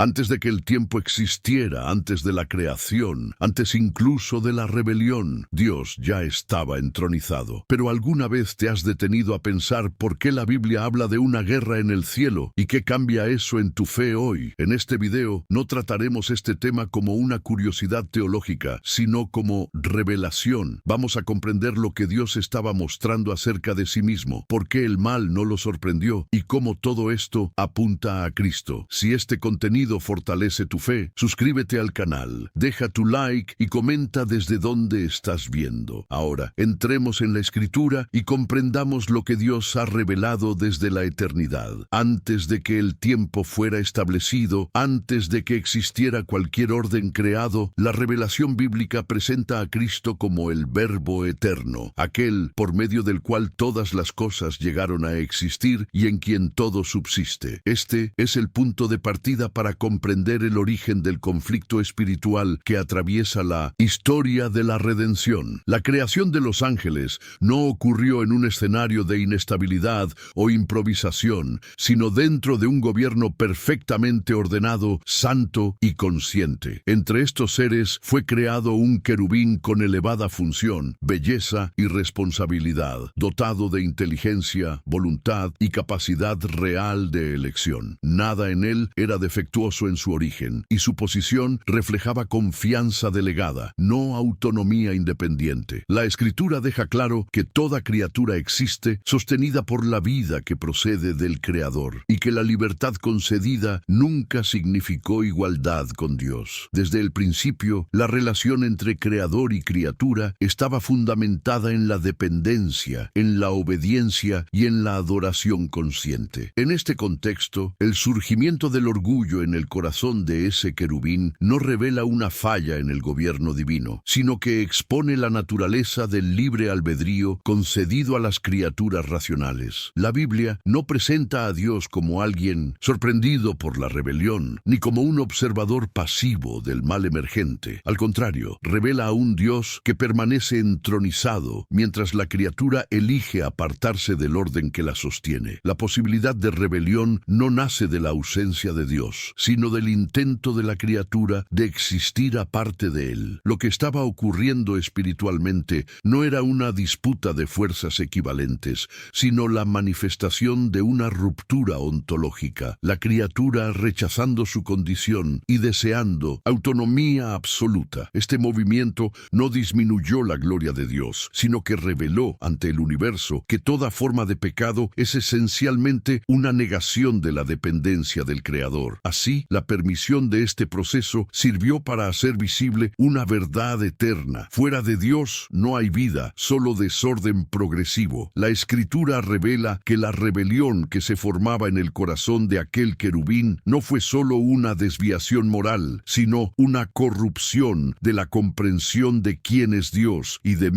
Antes de que el tiempo existiera, antes de la creación, antes incluso de la rebelión, Dios ya estaba entronizado. Pero ¿alguna vez te has detenido a pensar por qué la Biblia habla de una guerra en el cielo y qué cambia eso en tu fe hoy? En este video no trataremos este tema como una curiosidad teológica, sino como revelación. Vamos a comprender lo que Dios estaba mostrando acerca de sí mismo, por qué el mal no lo sorprendió y cómo todo esto apunta a Cristo. Si este contenido fortalece tu fe, suscríbete al canal, deja tu like y comenta desde dónde estás viendo. Ahora, entremos en la Escritura y comprendamos lo que Dios ha revelado desde la eternidad. Antes de que el tiempo fuera establecido, antes de que existiera cualquier orden creado, la revelación bíblica presenta a Cristo como el Verbo eterno, aquel por medio del cual todas las cosas llegaron a existir y en quien todo subsiste. Este es el punto de partida para comprender el origen del conflicto espiritual que atraviesa la historia de la redención. La creación de los ángeles no ocurrió en un escenario de inestabilidad o improvisación, sino dentro de un gobierno perfectamente ordenado, santo y consciente. Entre estos seres fue creado un querubín con elevada función, belleza y responsabilidad, dotado de inteligencia, voluntad y capacidad real de elección. Nada en él era defectuoso en su origen, y su posición reflejaba confianza delegada, no autonomía independiente. La Escritura deja claro que toda criatura existe sostenida por la vida que procede del Creador, y que la libertad concedida nunca significó igualdad con Dios. Desde el principio, la relación entre Creador y criatura estaba fundamentada en la dependencia, en la obediencia y en la adoración consciente. En este contexto, el surgimiento del orgullo en el corazón de ese querubín no revela una falla en el gobierno divino, sino que expone la naturaleza del libre albedrío concedido a las criaturas racionales. La Biblia no presenta a Dios como alguien sorprendido por la rebelión, ni como un observador pasivo del mal emergente. Al contrario, revela a un Dios que permanece entronizado mientras la criatura elige apartarse del orden que la sostiene. La posibilidad de rebelión no nace de la ausencia de Dios, sino del intento de la criatura de existir aparte de Él. Lo que estaba ocurriendo espiritualmente no era una disputa de fuerzas equivalentes, sino la manifestación de una ruptura ontológica. La criatura rechazando su condición y deseando autonomía absoluta. Este movimiento no disminuyó la gloria de Dios, sino que reveló ante el universo que toda forma de pecado es esencialmente una negación de la dependencia del Creador. Así, la permisión de este proceso sirvió para hacer visible una verdad eterna. Fuera de Dios no hay vida, solo desorden progresivo. La Escritura revela que la rebelión que se formaba en el corazón de aquel querubín no fue solo una desviación moral, sino una corrupción de la comprensión de quién es Dios y de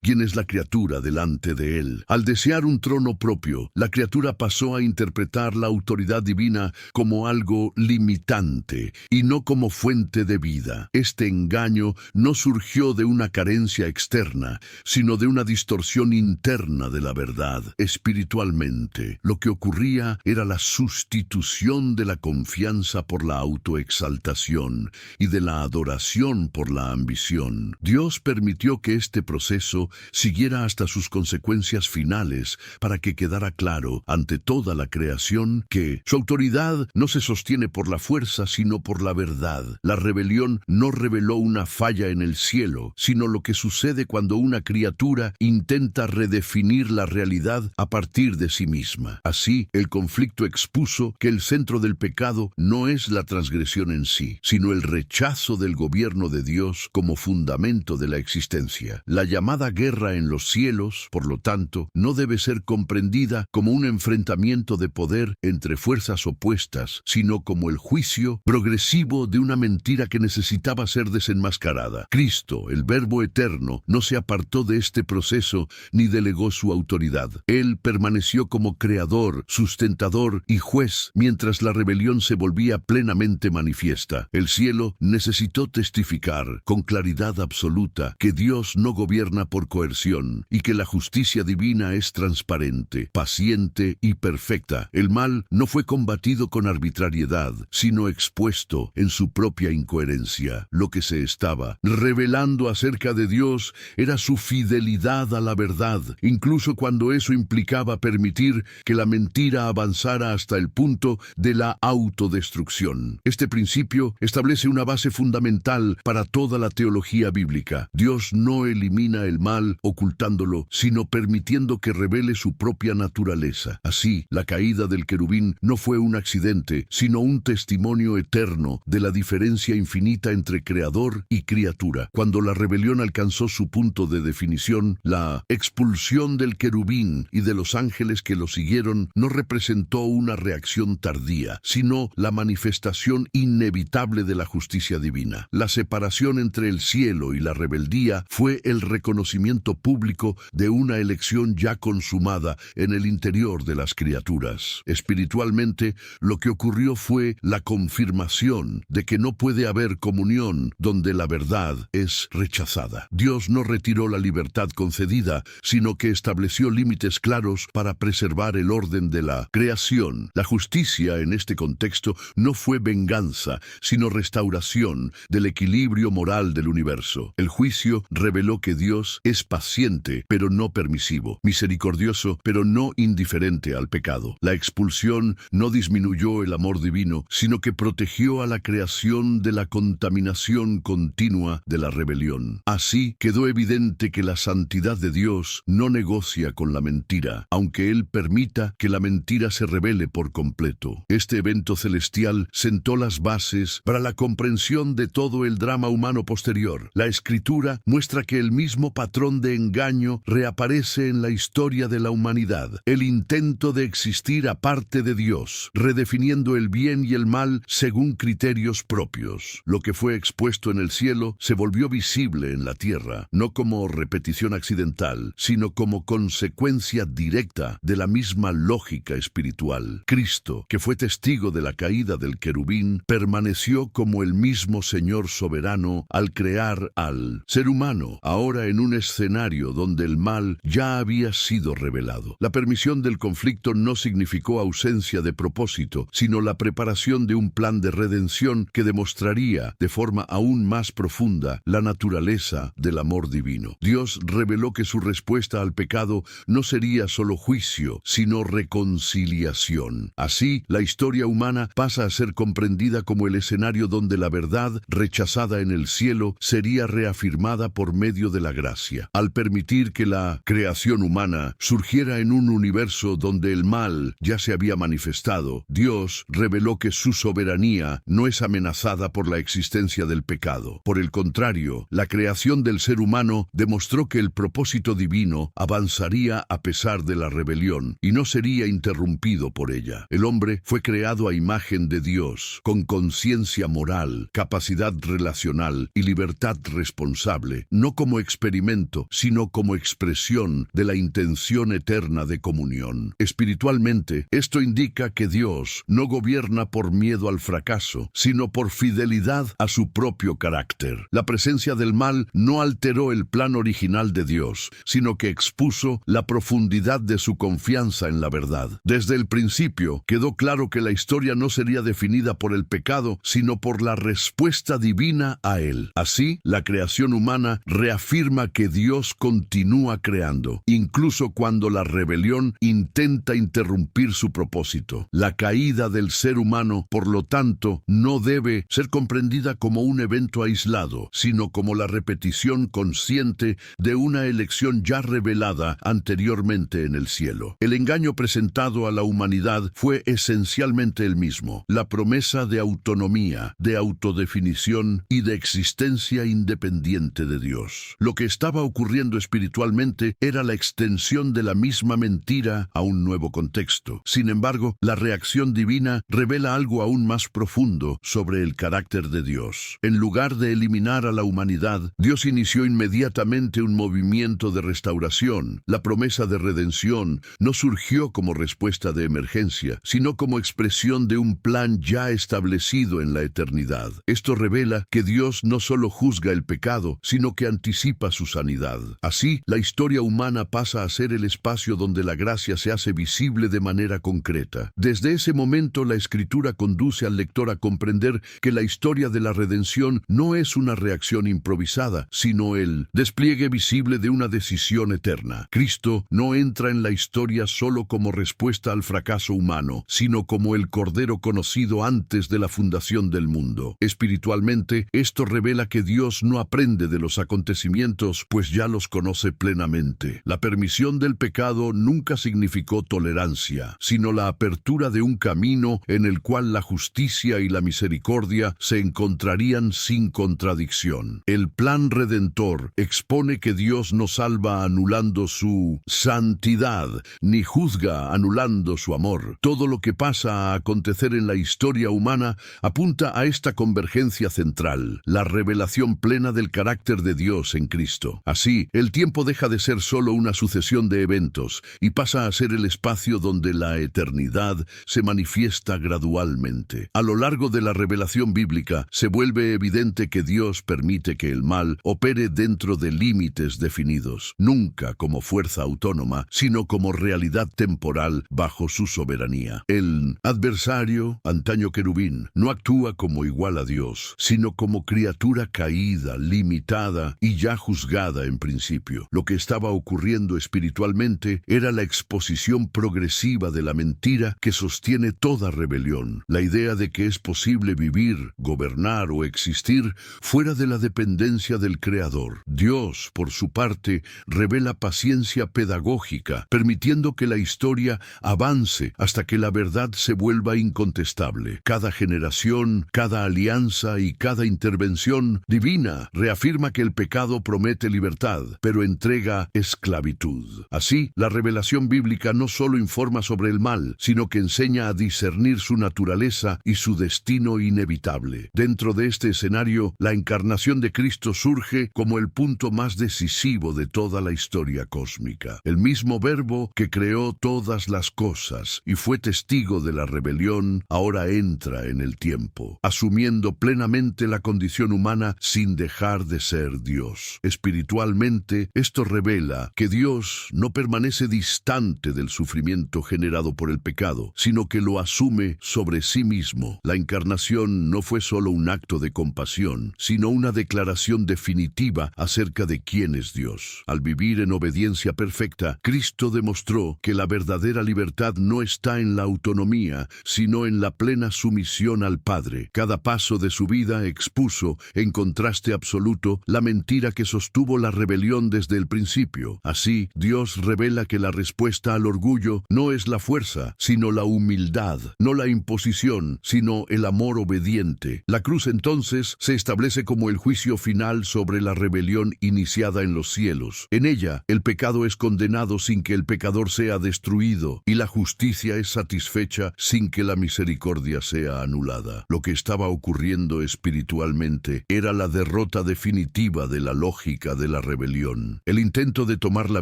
quién es la criatura delante de Él. Al desear un trono propio, la criatura pasó a interpretar la autoridad divina como algo limitante y no como fuente de vida. Este engaño no surgió de una carencia externa, sino de una distorsión interna de la verdad. Espiritualmente, lo que ocurría era la sustitución de la confianza por la autoexaltación y de la adoración por la ambición. Dios permitió que este proceso siguiera hasta sus consecuencias finales para que quedara claro ante toda la creación que su autoridad no se sostiene por la fuerza, sino por la verdad. La rebelión no reveló una falla en el cielo, sino lo que sucede cuando una criatura intenta redefinir la realidad a partir de sí misma. Así, el conflicto expuso que el centro del pecado no es la transgresión en sí, sino el rechazo del gobierno de Dios como fundamento de la existencia. La llamada guerra en los cielos, por lo tanto, no debe ser comprendida como un enfrentamiento de poder entre fuerzas opuestas, sino como el juicio progresivo de una mentira que necesitaba ser desenmascarada. Cristo, el Verbo eterno, no se apartó de este proceso ni delegó su autoridad. Él permaneció como creador, sustentador y juez mientras la rebelión se volvía plenamente manifiesta. El cielo necesitó testificar con claridad absoluta que Dios no gobierna por coerción y que la justicia divina es transparente, paciente y perfecta. El mal no fue combatido con arbitrariedad, sino expuesto en su propia incoherencia. Lo que se estaba revelando acerca de Dios era su fidelidad a la verdad, incluso cuando eso implicaba permitir que la mentira avanzara hasta el punto de la autodestrucción. Este principio establece una base fundamental para toda la teología bíblica. Dios no elimina el mal ocultándolo, sino permitiendo que revele su propia naturaleza. Así, la caída del querubín no fue un accidente, sino un testimonio eterno de la diferencia infinita entre creador y criatura. Cuando la rebelión alcanzó su punto de definición, la expulsión del querubín y de los ángeles que lo siguieron no representó una reacción tardía, sino la manifestación inevitable de la justicia divina. La separación entre el cielo y la rebeldía fue el reconocimiento público de una elección ya consumada en el interior de las criaturas. Espiritualmente, lo que ocurrió fue la confirmación de que no puede haber comunión donde la verdad es rechazada. Dios no retiró la libertad concedida, sino que estableció límites claros para preservar el orden de la creación. La justicia en este contexto no fue venganza, sino restauración del equilibrio moral del universo. El juicio reveló que Dios es paciente, pero no permisivo, misericordioso, pero no indiferente al pecado. La expulsión no disminuyó el amor divino, sino que protegió a la creación de la contaminación continua de la rebelión. Así quedó evidente que la santidad de Dios no negocia con la mentira, aunque Él permita que la mentira se revele por completo. Este evento celestial sentó las bases para la comprensión de todo el drama humano posterior. La Escritura muestra que el mismo patrón de engaño reaparece en la historia de la humanidad. El intento de existir aparte de Dios, redefiniendo el bien y el mal según criterios propios. Lo que fue expuesto en el cielo se volvió visible en la tierra, no como repetición accidental, sino como consecuencia directa de la misma lógica espiritual. Cristo, que fue testigo de la caída del querubín, permaneció como el mismo Señor soberano al crear al ser humano, ahora en un escenario donde el mal ya había sido revelado. La permisión del conflicto no significó ausencia de propósito, sino la preparación de un plan de redención que demostraría de forma aún más profunda la naturaleza del amor divino. Dios reveló que su respuesta al pecado no sería solo juicio, sino reconciliación. Así, la historia humana pasa a ser comprendida como el escenario donde la verdad, rechazada en el cielo, sería reafirmada por medio de la gracia. Al permitir que la creación humana surgiera en un universo donde el mal ya se había manifestado, Dios reveló que su soberanía no es amenazada por la existencia del pecado. Por el contrario, la creación del ser humano demostró que el propósito divino avanzaría a pesar de la rebelión y no sería interrumpido por ella. El hombre fue creado a imagen de Dios, con conciencia moral, capacidad relacional y libertad responsable, no como experimento, sino como expresión de la intención eterna de comunión. Espiritualmente, esto indica que Dios no gobierna por miedo al fracaso, sino por fidelidad a su propio carácter. La presencia del mal no alteró el plan original de Dios, sino que expuso la profundidad de su confianza en la verdad. Desde el principio, quedó claro que la historia no sería definida por el pecado, sino por la respuesta divina a él. Así, la creación humana reafirma que Dios continúa creando, incluso cuando la rebelión intenta interrumpir su propósito. La caída del ser humano, por lo tanto, no debe ser comprendida como un evento aislado, sino como la repetición consciente de una elección ya revelada anteriormente en el cielo. El engaño presentado a la humanidad fue esencialmente el mismo: la promesa de autonomía, de autodefinición y de existencia independiente de Dios. Lo que estaba ocurriendo espiritualmente era la extensión de la misma mentira a un nuevo contexto. Sin embargo, la reacción divina revela algo aún más profundo sobre el carácter de Dios. En lugar de eliminar a la humanidad, Dios inició inmediatamente un movimiento de restauración. La promesa de redención no surgió como respuesta de emergencia, sino como expresión de un plan ya establecido en la eternidad. Esto revela que Dios no solo juzga el pecado, sino que anticipa su sanidad. Así, la historia humana pasa a ser el espacio donde la gracia se hace visible de manera concreta. Desde ese momento, la Escritura Escritura conduce al lector a comprender que la historia de la redención no es una reacción improvisada, sino el despliegue visible de una decisión eterna. Cristo no entra en la historia solo como respuesta al fracaso humano, sino como el Cordero conocido antes de la fundación del mundo. Espiritualmente, esto revela que Dios no aprende de los acontecimientos, pues ya los conoce plenamente. La permisión del pecado nunca significó tolerancia, sino la apertura de un camino en el cual la justicia y la misericordia se encontrarían sin contradicción. El plan redentor expone que Dios no salva anulando su santidad, ni juzga anulando su amor. Todo lo que pasa a acontecer en la historia humana apunta a esta convergencia central, la revelación plena del carácter de Dios en Cristo. Así, el tiempo deja de ser solo una sucesión de eventos y pasa a ser el espacio donde la eternidad se manifiesta gradualmente. A lo largo de la revelación bíblica, se vuelve evidente que Dios permite que el mal opere dentro de límites definidos, nunca como fuerza autónoma, sino como realidad temporal bajo su soberanía. El adversario, antaño querubín, no actúa como igual a Dios, sino como criatura caída, limitada y ya juzgada en principio. Lo que estaba ocurriendo espiritualmente era la exposición progresiva de la mentira que sostiene toda rebelión, la idea de que es posible vivir, gobernar o existir fuera de la dependencia del Creador. Dios, por su parte, revela paciencia pedagógica, permitiendo que la historia avance hasta que la verdad se vuelva incontestable. Cada generación, cada alianza y cada intervención divina reafirma que el pecado promete libertad, pero entrega esclavitud. Así, la revelación bíblica no solo informa sobre el mal, sino que enseña a discernir su naturaleza y su destino inevitable. Dentro de este escenario, la encarnación de Cristo surge como el punto más decisivo de toda la historia cósmica. El mismo Verbo que creó todas las cosas y fue testigo de la rebelión, ahora entra en el tiempo, asumiendo plenamente la condición humana sin dejar de ser Dios. Espiritualmente, esto revela que Dios no permanece distante del sufrimiento generado por el pecado, sino que lo asume sobre sí mismo. La encarnación no fue solo un acto de compasión, sino una declaración definitiva acerca de quién es Dios. Al vivir en obediencia perfecta, Cristo demostró que la verdadera libertad no está en la autonomía, sino en la plena sumisión al Padre. Cada paso de su vida expuso, en contraste absoluto, la mentira que sostuvo la rebelión desde el principio. Así, Dios revela que la respuesta al orgullo no es la fuerza, sino la humildad, no la imposición, sino el amor obediente. La cruz entonces se establece como el juicio final sobre la rebelión iniciada en los cielos. En ella, el pecado es condenado sin que el pecador sea destruido, y la justicia es satisfecha sin que la misericordia sea anulada. Lo que estaba ocurriendo espiritualmente era la derrota definitiva de la lógica de la rebelión. El intento de tomar la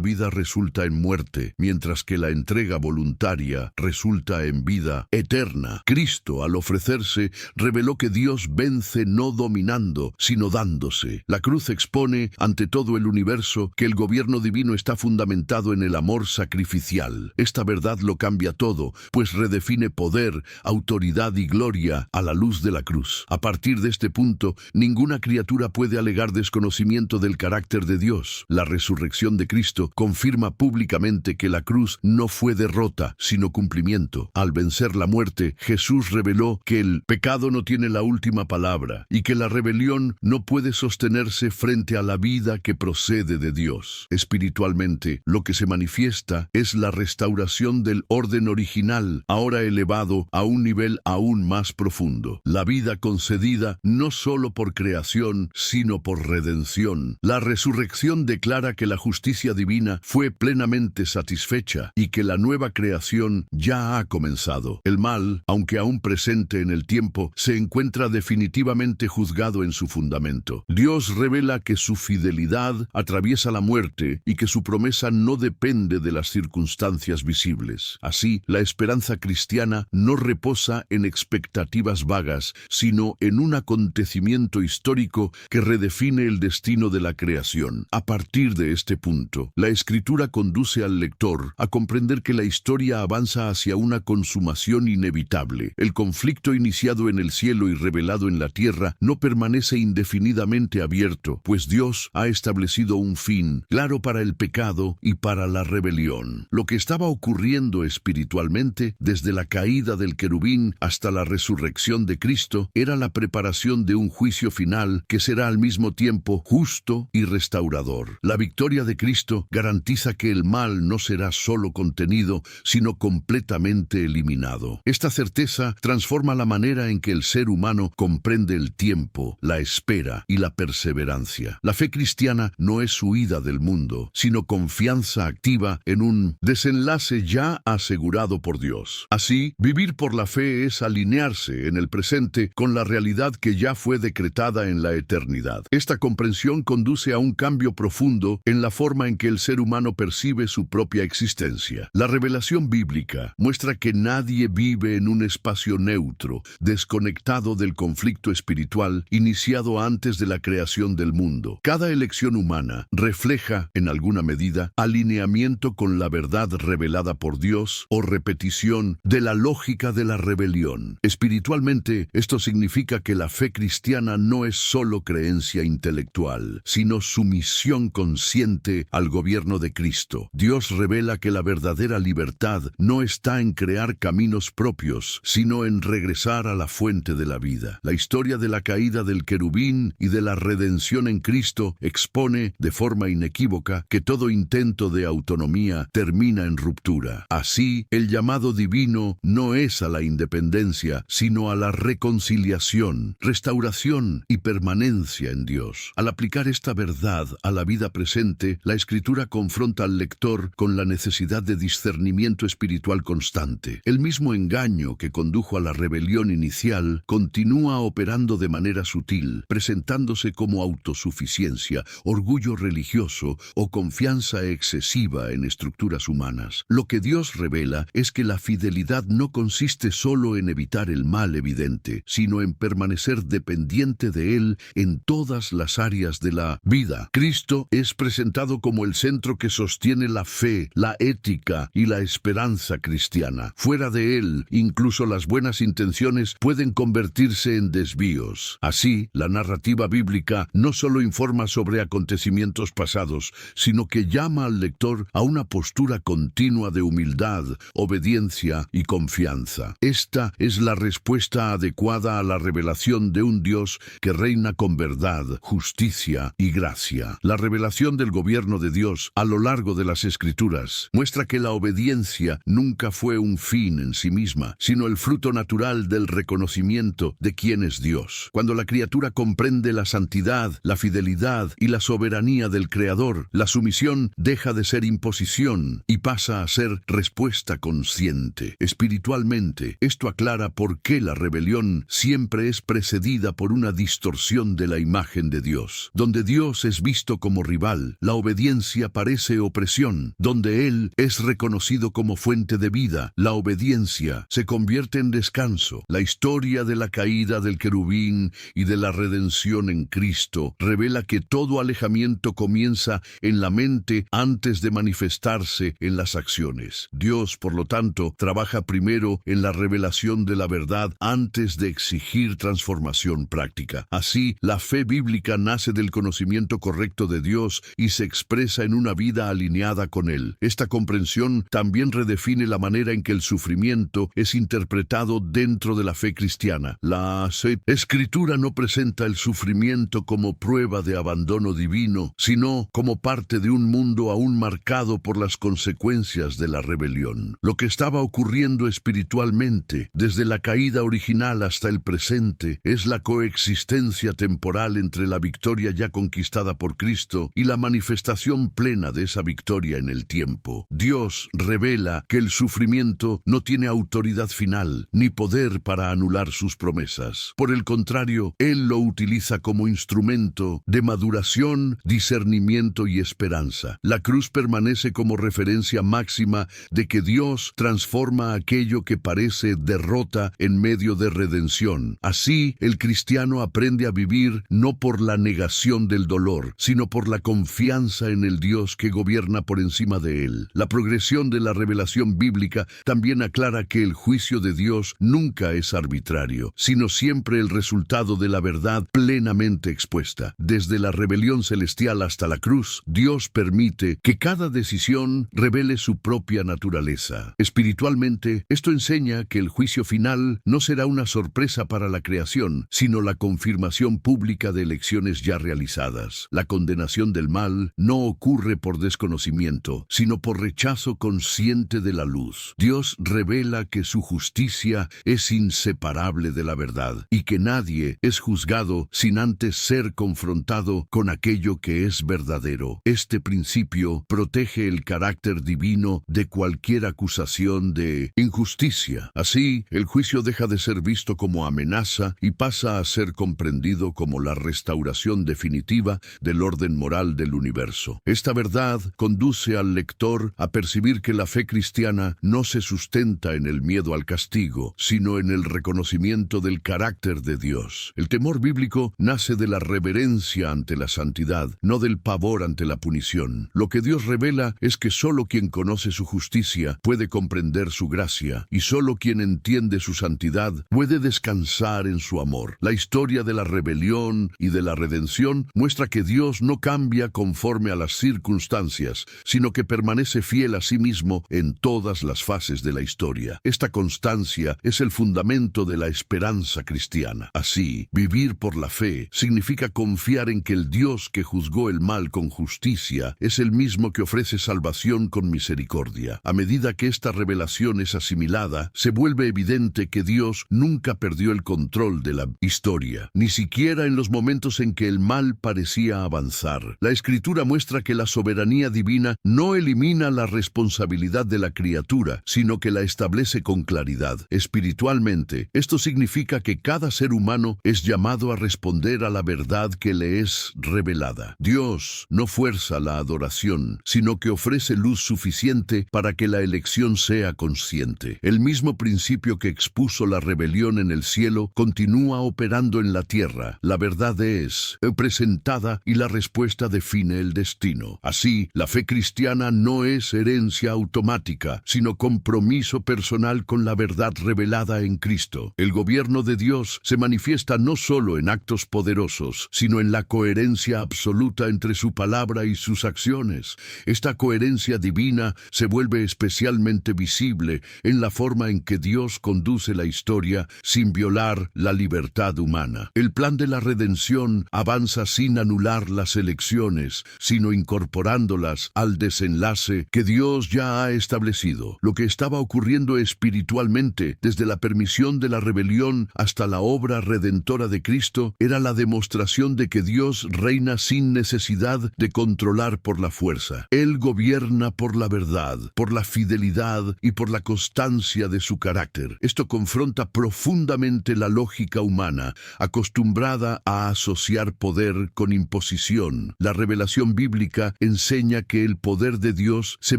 vida resulta en muerte, mientras que la entrega voluntaria resulta en vida eterna. Cristo, al ofrecerse, reveló que Dios vence no dominando, sino dándose. La cruz expone ante todo el universo que el gobierno divino está fundamentado en el amor sacrificial. Esta verdad lo cambia todo, pues redefine poder, autoridad y gloria a la luz de la cruz. A partir de este punto, ninguna criatura puede alegar desconocimiento del carácter de Dios. La resurrección de Cristo confirma públicamente que la cruz no fue derrota, sino cumplimiento. Al vencer la muerte, Jesús reveló que el pecado no tiene la última palabra y que la rebelión no puede sostenerse frente a la vida que procede de Dios. Espiritualmente, lo que se manifiesta es la restauración del orden original, ahora elevado a un nivel aún más profundo. La vida concedida no solo por creación, sino por redención. La resurrección declara que la justicia divina fue plenamente satisfecha y que la nueva creación ya ha comenzado. El mal, aunque aún presente en el tiempo, se encuentra definitivamente juzgado en su fundamento. Dios revela que su fidelidad atraviesa la muerte y que su promesa no depende de las circunstancias visibles. Así, la esperanza cristiana no reposa en expectativas vagas, sino en un acontecimiento histórico que redefine el destino de la creación. A partir de este punto, la Escritura conduce al lector a comprender que la historia avanza hacia una consumación inevitable. inevitable. El conflicto iniciado en el cielo y revelado en la tierra no permanece indefinidamente abierto, pues Dios ha establecido un fin claro para el pecado y para la rebelión. Lo que estaba ocurriendo espiritualmente desde la caída del querubín hasta la resurrección de Cristo era la preparación de un juicio final que será al mismo tiempo justo y restaurador. La victoria de Cristo garantiza que el mal no será solo contenido, sino completamente eliminado. Esta certeza transforma la manera en que el ser humano comprende el tiempo, la espera y la perseverancia. La fe cristiana no es huida del mundo, sino confianza activa en un desenlace ya asegurado por Dios. Así, vivir por la fe es alinearse en el presente con la realidad que ya fue decretada en la eternidad. Esta comprensión conduce a un cambio profundo en la forma en que el ser humano percibe su propia existencia. La revelación bíblica muestra que nadie vive en un espacio neutro, desconectado del conflicto espiritual iniciado antes de la creación del mundo. Cada elección humana refleja, en alguna medida, alineamiento con la verdad revelada por Dios o repetición de la lógica de la rebelión. Espiritualmente, esto significa que la fe cristiana no es solo creencia intelectual, sino sumisión consciente al gobierno de Cristo. Dios revela que la verdadera libertad no está en crear caminos propios, sino en regresar a la fuente de la vida. La historia de la caída del querubín y de la redención en Cristo expone de forma inequívoca que todo intento de autonomía termina en ruptura. Así, el llamado divino no es a la independencia, sino a la reconciliación, restauración y permanencia en Dios. Al aplicar esta verdad a la vida presente, la Escritura confronta al lector con la necesidad de discernimiento espiritual constante. El mismo engaño que condujo a la rebelión inicial continúa operando de manera sutil, presentándose como autosuficiencia, orgullo religioso o confianza excesiva en estructuras humanas. Lo que Dios revela es que la fidelidad no consiste solo en evitar el mal evidente, sino en permanecer dependiente de Él en todas las áreas de la vida. Cristo es presentado como el centro que sostiene la fe, la ética y la esperanza cristiana. Fuera de Él, incluso las buenas intenciones pueden convertirse en desvíos. Así, la narrativa bíblica no solo informa sobre acontecimientos pasados, sino que llama al lector a una postura continua de humildad, obediencia y confianza. Esta es la respuesta adecuada a la revelación de un Dios que reina con verdad, justicia y gracia. La revelación del gobierno de Dios a lo largo de las Escrituras muestra que la obediencia nunca fue un fin en sí misma, sino el fruto natural del reconocimiento de quién es Dios. Cuando la criatura comprende la santidad, la fidelidad y la soberanía del Creador, la sumisión deja de ser imposición y pasa a ser respuesta consciente. Espiritualmente, esto aclara por qué la rebelión siempre es precedida por una distorsión de la imagen de Dios. Donde Dios es visto como rival, la obediencia parece opresión. Donde Él es reconocido como fuente de vida, la obediencia se convierte en descanso. La historia de la caída del querubín y de la redención en Cristo revela que todo alejamiento comienza en la mente antes de manifestarse en las acciones. Dios, por lo tanto, trabaja primero en la revelación de la verdad antes de exigir transformación práctica. Así, la fe bíblica nace del conocimiento correcto de Dios y se expresa en una vida alineada con Él. Esta comprensión también redefine la manera en que el sufrimiento es interpretado dentro de la fe cristiana. La Escritura no presenta el sufrimiento como prueba de abandono divino, sino como parte de un mundo aún marcado por las consecuencias de la rebelión. Lo que estaba ocurriendo espiritualmente, desde la caída original hasta el presente, es la coexistencia temporal entre la victoria ya conquistada por Cristo y la manifestación plena de esa victoria en el tiempo. Dios revela que el sufrimiento no tiene autoridad final ni poder para anular sus promesas. Por el contrario, Él lo utiliza como instrumento de maduración, discernimiento y esperanza. La cruz permanece como referencia máxima de que Dios transforma aquello que parece derrota en medio de redención. Así, el cristiano aprende a vivir no por la negación del dolor, sino por la confianza en el Dios que gobierna por encima de él. La progresión de la revelación bíblica también aclara que el juicio juicio de Dios nunca es arbitrario, sino siempre el resultado de la verdad plenamente expuesta. Desde la rebelión celestial hasta la cruz, Dios permite que cada decisión revele su propia naturaleza. Espiritualmente, esto enseña que el juicio final no será una sorpresa para la creación, sino la confirmación pública de elecciones ya realizadas. La condenación del mal no ocurre por desconocimiento, sino por rechazo consciente de la luz. Dios revela que su justicia es inseparable de la verdad y que nadie es juzgado sin antes ser confrontado con aquello que es verdadero. Este principio protege el carácter divino de cualquier acusación de injusticia. Así, el juicio deja de ser visto como amenaza y pasa a ser comprendido como la restauración definitiva del orden moral del universo. Esta verdad conduce al lector a percibir que la fe cristiana no se sustenta en el miedo al castigo, sino en el reconocimiento del carácter de Dios. El temor bíblico nace de la reverencia ante la santidad, no del pavor ante la punición. Lo que Dios revela es que solo quien conoce su justicia puede comprender su gracia, y solo quien entiende su santidad puede descansar en su amor. La historia de la rebelión y de la redención muestra que Dios no cambia conforme a las circunstancias, sino que permanece fiel a sí mismo en todas las fases de la historia. Esta constancia es el fundamento de la esperanza cristiana. Así, vivir por la fe significa confiar en que el Dios que juzgó el mal con justicia es el mismo que ofrece salvación con misericordia. A medida que esta revelación es asimilada, se vuelve evidente que Dios nunca perdió el control de la historia, ni siquiera en los momentos en que el mal parecía avanzar. La Escritura muestra que la soberanía divina no elimina la responsabilidad de la criatura, sino que la establece con claridad. Espiritualmente, esto significa que cada ser humano es llamado a responder a la verdad que le es revelada. Dios no fuerza la adoración, sino que ofrece luz suficiente para que la elección sea consciente. El mismo principio que expuso la rebelión en el cielo continúa operando en la tierra. La verdad es presentada y la respuesta define el destino. Así, la fe cristiana no es herencia automática, sino compromiso personal con la verdad revelada en Cristo. El gobierno de Dios se manifiesta no solo en actos poderosos, sino en la coherencia absoluta entre su palabra y sus acciones. Esta coherencia divina se vuelve especialmente visible en la forma en que Dios conduce la historia sin violar la libertad humana. El plan de la redención avanza sin anular las elecciones, sino incorporándolas al desenlace que Dios ya ha establecido. Lo que estaba ocurriendo espiritualmente desde la permisión de la rebelión hasta la obra redentora de Cristo era la demostración de que Dios reina sin necesidad de controlar por la fuerza. Él gobierna por la verdad, por la fidelidad y por la constancia de su carácter. Esto confronta profundamente la lógica humana, acostumbrada a asociar poder con imposición. La revelación bíblica enseña que el poder de Dios se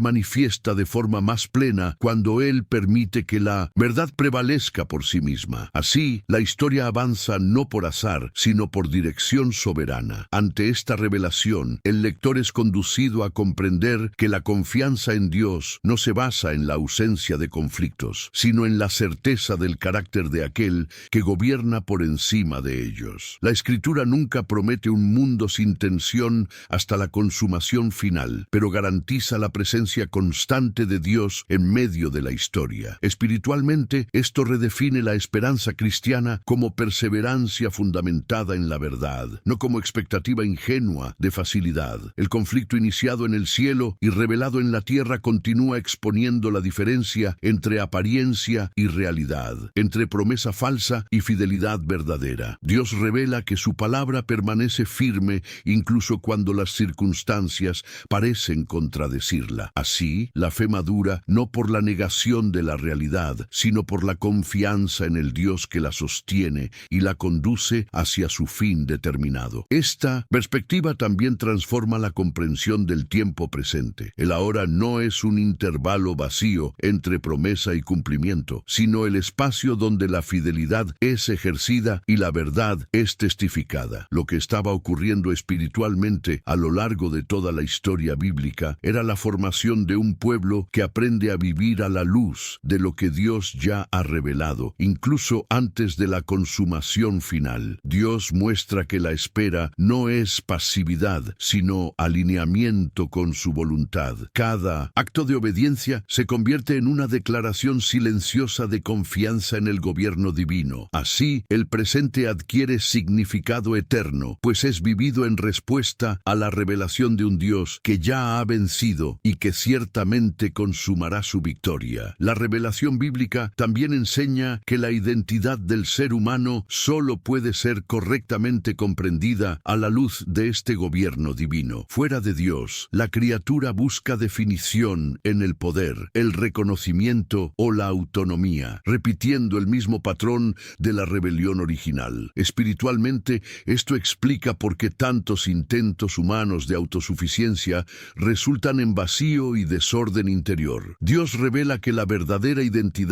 manifiesta de forma más plena cuando Él permite que la verdad prevalezca por sí misma. Así, la historia avanza no por azar, sino por dirección soberana. Ante esta revelación, el lector es conducido a comprender que la confianza en Dios no se basa en la ausencia de conflictos, sino en la certeza del carácter de aquel que gobierna por encima de ellos. La Escritura nunca promete un mundo sin tensión hasta la consumación final, pero garantiza la presencia constante de Dios en medio de la historia. Espiritualmente, esto redefine la esperanza cristiana como perseverancia fundamentada en la verdad, no como expectativa ingenua de facilidad. El conflicto iniciado en el cielo y revelado en la tierra continúa exponiendo la diferencia entre apariencia y realidad, entre promesa falsa y fidelidad verdadera. Dios revela que su palabra permanece firme incluso cuando las circunstancias parecen contradecirla. Así, la fe madura no por la negación de la realidad, sino por la confianza en el Dios que la sostiene y la conduce hacia su fin determinado. Esta perspectiva también transforma la comprensión del tiempo presente. El ahora no es un intervalo vacío entre promesa y cumplimiento, sino el espacio donde la fidelidad es ejercida y la verdad es testificada. Lo que estaba ocurriendo espiritualmente a lo largo de toda la historia bíblica era la formación de un pueblo que aprende a vivir a la luz de lo que Dios Dios ya ha revelado, incluso antes de la consumación final. Dios muestra que la espera no es pasividad, sino alineamiento con su voluntad. Cada acto de obediencia se convierte en una declaración silenciosa de confianza en el gobierno divino. Así, el presente adquiere significado eterno, pues es vivido en respuesta a la revelación de un Dios que ya ha vencido y que ciertamente consumará su victoria. La revelación bíblica también enseña que la identidad del ser humano solo puede ser correctamente comprendida a la luz de este gobierno divino. Fuera de Dios, la criatura busca definición en el poder, el reconocimiento o la autonomía, repitiendo el mismo patrón de la rebelión original. Espiritualmente, esto explica por qué tantos intentos humanos de autosuficiencia resultan en vacío y desorden interior. Dios revela que la verdadera identidad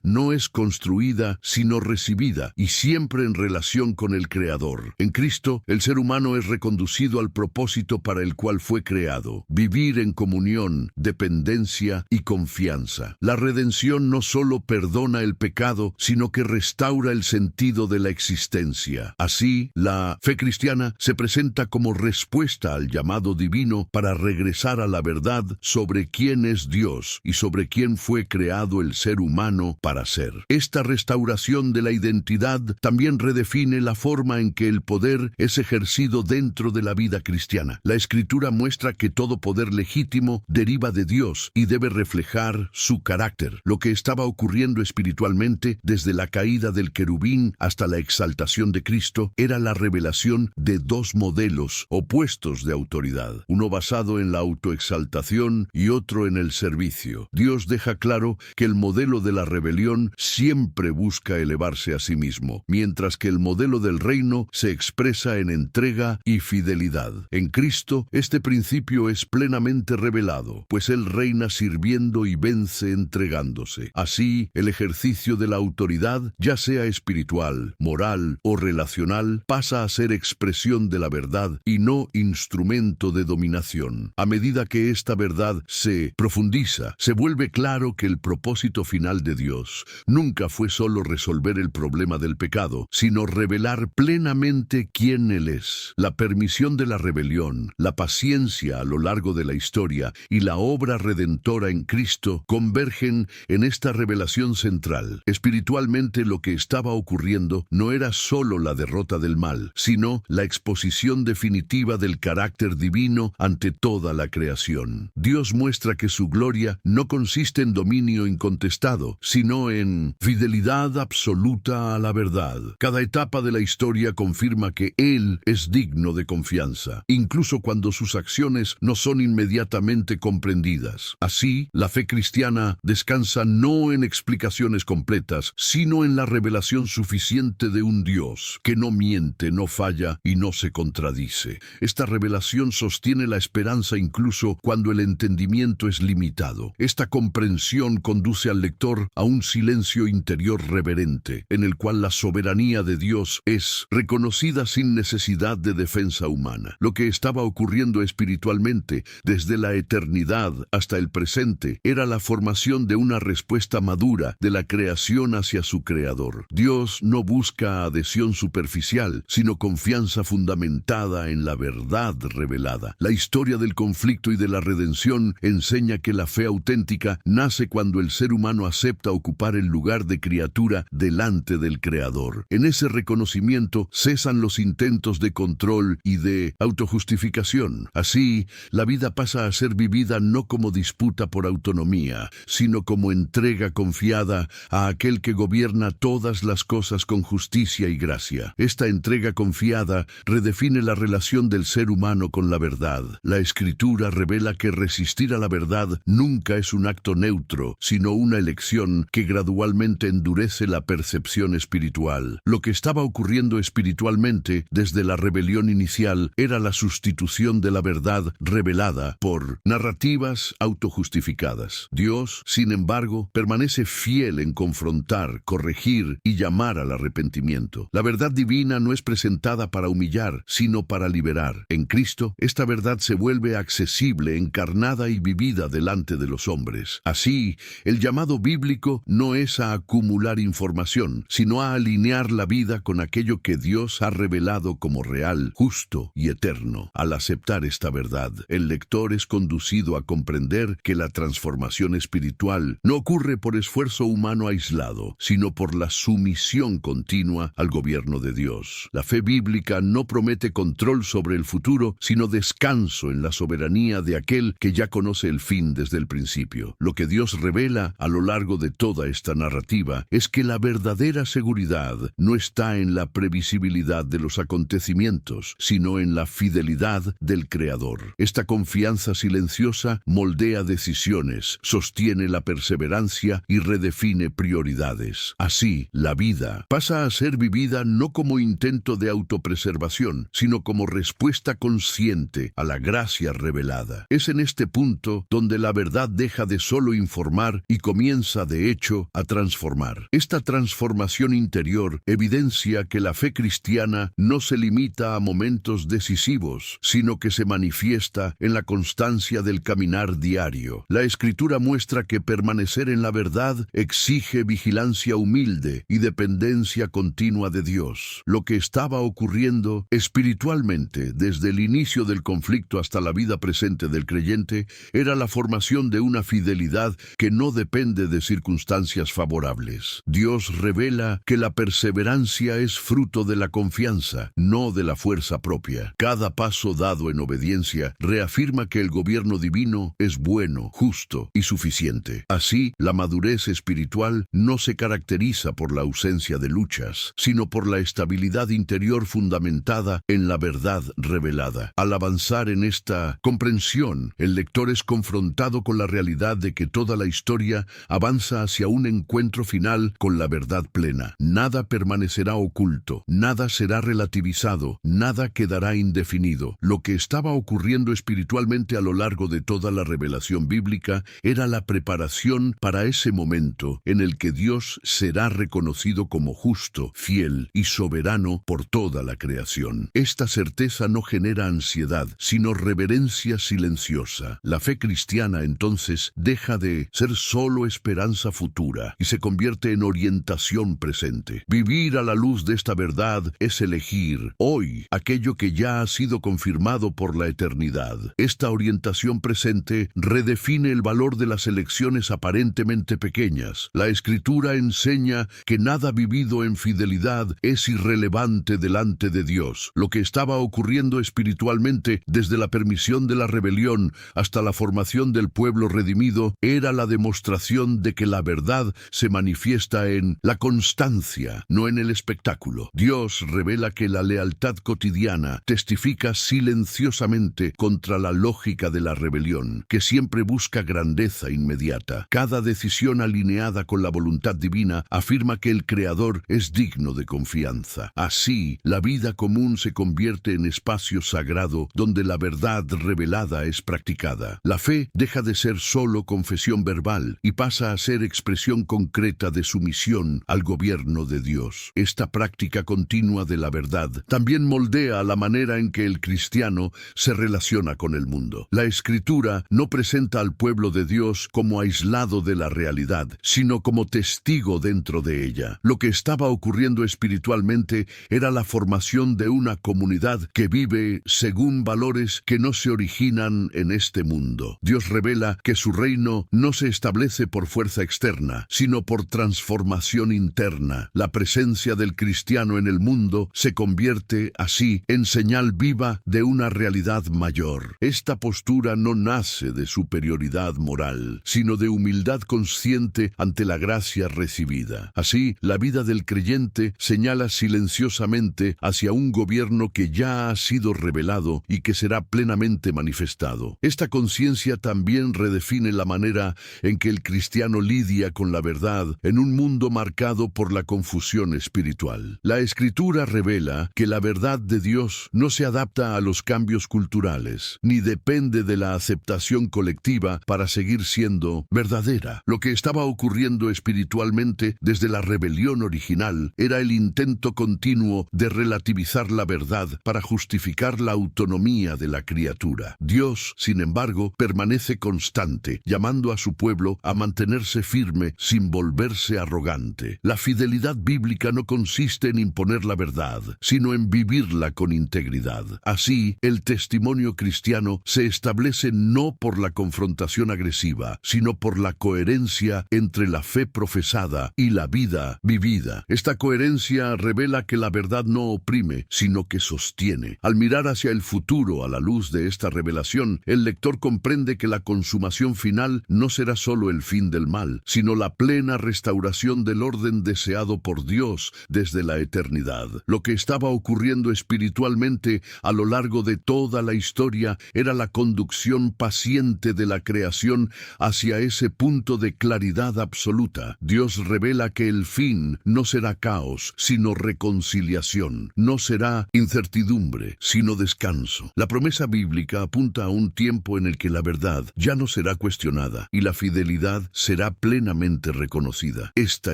no es construida, sino recibida, y siempre en relación con el Creador. En Cristo, el ser humano es reconducido al propósito para el cual fue creado: vivir en comunión, dependencia y confianza. La redención no solo perdona el pecado, sino que restaura el sentido de la existencia. Así, la fe cristiana se presenta como respuesta al llamado divino para regresar a la verdad sobre quién es Dios y sobre quién fue creado el ser humano para ser. Esta restauración de la identidad también redefine la forma en que el poder es ejercido dentro de la vida cristiana. La Escritura muestra que todo poder legítimo deriva de Dios y debe reflejar su carácter. Lo que estaba ocurriendo espiritualmente desde la caída del querubín hasta la exaltación de Cristo era la revelación de dos modelos opuestos de autoridad, uno basado en la autoexaltación y otro en el servicio. Dios deja claro que el modelo de la rebelión siempre busca elevarse a sí mismo, mientras que el modelo del reino se expresa en entrega y fidelidad. En Cristo, este principio es plenamente revelado, pues Él reina sirviendo y vence entregándose. Así, el ejercicio de la autoridad, ya sea espiritual, moral o relacional, pasa a ser expresión de la verdad y no instrumento de dominación. A medida que esta verdad se profundiza, se vuelve claro que el propósito final de Dios nunca fue solo resolver el problema del pecado, sino revelar plenamente quién Él es. La permisión de la rebelión, la paciencia a lo largo de la historia y la obra redentora en Cristo convergen en esta revelación central. Espiritualmente, lo que estaba ocurriendo no era solo la derrota del mal, sino la exposición definitiva del carácter divino ante toda la creación. Dios muestra que su gloria no consiste en dominio incontestado, sino en fidelidad absoluta a la verdad. Cada etapa de la historia confirma que Él es digno de confianza, incluso cuando sus acciones no son inmediatamente comprendidas. Así, la fe cristiana descansa no en explicaciones completas, sino en la revelación suficiente de un Dios que no miente, no falla y no se contradice. Esta revelación sostiene la esperanza incluso cuando el entendimiento es limitado. Esta comprensión conduce al lector a un silencio interior reverente, en el cual la soberanía de Dios es reconocida sin necesidad de defensa humana. Lo que estaba ocurriendo espiritualmente desde la eternidad hasta el presente era la formación de una respuesta madura de la creación hacia su Creador. Dios no busca adhesión superficial, sino confianza fundamentada en la verdad revelada. La historia del conflicto y de la redención enseña que la fe auténtica nace cuando el ser humano acepta ocupar el lugar de criatura delante del Creador. En ese reconocimiento cesan los intentos de control y de autojustificación. Así, la vida pasa a ser vivida no como disputa por autonomía, sino como entrega confiada a aquel que gobierna todas las cosas con justicia y gracia. Esta entrega confiada redefine la relación del ser humano con la verdad. La Escritura revela que resistir a la verdad nunca es un acto neutro, sino una elección que gradualmente endurece la percepción espiritual. Lo que estaba ocurriendo espiritualmente desde la rebelión inicial era la sustitución de la verdad revelada por narrativas autojustificadas. Dios, sin embargo, permanece fiel en confrontar, corregir y llamar al arrepentimiento. La verdad divina no es presentada para humillar, sino para liberar. En Cristo, esta verdad se vuelve accesible, encarnada y vivida delante de los hombres. Así, el llamado bíblico bíblico no es a acumular información, sino a alinear la vida con aquello que Dios ha revelado como real, justo y eterno. Al aceptar esta verdad, el lector es conducido a comprender que la transformación espiritual no ocurre por esfuerzo humano aislado, sino por la sumisión continua al gobierno de Dios. La fe bíblica no promete control sobre el futuro, sino descanso en la soberanía de aquel que ya conoce el fin desde el principio. Lo que Dios revela a lo largo de toda esta narrativa es que la verdadera seguridad no está en la previsibilidad de los acontecimientos, sino en la fidelidad del Creador. Esta confianza silenciosa moldea decisiones, sostiene la perseverancia y redefine prioridades. Así, la vida pasa a ser vivida no como intento de autopreservación, sino como respuesta consciente a la gracia revelada. Es en este punto donde la verdad deja de solo informar y comienza, de hecho, a transformar. Esta transformación interior evidencia que la fe cristiana no se limita a momentos decisivos, sino que se manifiesta en la constancia del caminar diario. La Escritura muestra que permanecer en la verdad exige vigilancia humilde y dependencia continua de Dios. Lo que estaba ocurriendo espiritualmente desde el inicio del conflicto hasta la vida presente del creyente era la formación de una fidelidad que no depende de circunstancias favorables. Dios revela que la perseverancia es fruto de la confianza, no de la fuerza propia. Cada paso dado en obediencia reafirma que el gobierno divino es bueno, justo y suficiente. Así, la madurez espiritual no se caracteriza por la ausencia de luchas, sino por la estabilidad interior fundamentada en la verdad revelada. Al avanzar en esta comprensión, el lector es confrontado con la realidad de que toda la historia avanza hacia un encuentro final con la verdad plena. Nada permanecerá oculto, nada será relativizado, nada quedará indefinido. Lo que estaba ocurriendo espiritualmente a lo largo de toda la revelación bíblica era la preparación para ese momento en el que Dios será reconocido como justo, fiel y soberano por toda la creación. Esta certeza no genera ansiedad, sino reverencia silenciosa. La fe cristiana entonces deja de ser solo esperanza futura y se convierte en orientación presente. Vivir a la luz de esta verdad es elegir hoy aquello que ya ha sido confirmado por la eternidad. Esta orientación presente redefine el valor de las elecciones aparentemente pequeñas. La Escritura enseña que nada vivido en fidelidad es irrelevante delante de Dios. Lo que estaba ocurriendo espiritualmente desde la permisión de la rebelión hasta la formación del pueblo redimido era la demostración de que la verdad se manifiesta en la constancia, no en el espectáculo. Dios revela que la lealtad cotidiana testifica silenciosamente contra la lógica de la rebelión, que siempre busca grandeza inmediata. Cada decisión alineada con la voluntad divina afirma que el Creador es digno de confianza. Así, la vida común se convierte en espacio sagrado donde la verdad revelada es practicada. La fe deja de ser solo confesión verbal y pasa a ser expresión concreta de sumisión al gobierno de Dios. Esta práctica continua de la verdad también moldea la manera en que el cristiano se relaciona con el mundo. La Escritura no presenta al pueblo de Dios como aislado de la realidad, sino como testigo dentro de ella. Lo que estaba ocurriendo espiritualmente era la formación de una comunidad que vive según valores que no se originan en este mundo. Dios revela que su reino no se establece por fuerza externa, sino por transformación interna. La presencia del cristiano en el mundo se convierte así en señal viva de una realidad mayor. Esta postura no nace de superioridad moral, sino de humildad consciente ante la gracia recibida. Así, la vida del creyente señala silenciosamente hacia un gobierno que ya ha sido revelado y que será plenamente manifestado. Esta conciencia también redefine la manera en que el cristiano lidia con la verdad en un mundo marcado por la confusión espiritual. La Escritura revela que la verdad de Dios no se adapta a los cambios culturales, ni depende de la aceptación colectiva para seguir siendo verdadera. Lo que estaba ocurriendo espiritualmente desde la rebelión original era el intento continuo de relativizar la verdad para justificar la autonomía de la criatura. Dios, sin embargo, permanece constante, llamando a su pueblo a mantener mantenerse firme sin volverse arrogante. La fidelidad bíblica no consiste en imponer la verdad, sino en vivirla con integridad. Así, el testimonio cristiano se establece no por la confrontación agresiva, sino por la coherencia entre la fe profesada y la vida vivida. Esta coherencia revela que la verdad no oprime, sino que sostiene. Al mirar hacia el futuro a la luz de esta revelación, el lector comprende que la consumación final no será solo el fin del mal, sino la plena restauración del orden deseado por Dios desde la eternidad. Lo que estaba ocurriendo espiritualmente a lo largo de toda la historia era la conducción paciente de la creación hacia ese punto de claridad absoluta. Dios revela que el fin no será caos, sino reconciliación. No será incertidumbre, sino descanso. La promesa bíblica apunta a un tiempo en el que la verdad ya no será cuestionada y la fidelidad será plenamente reconocida. Esta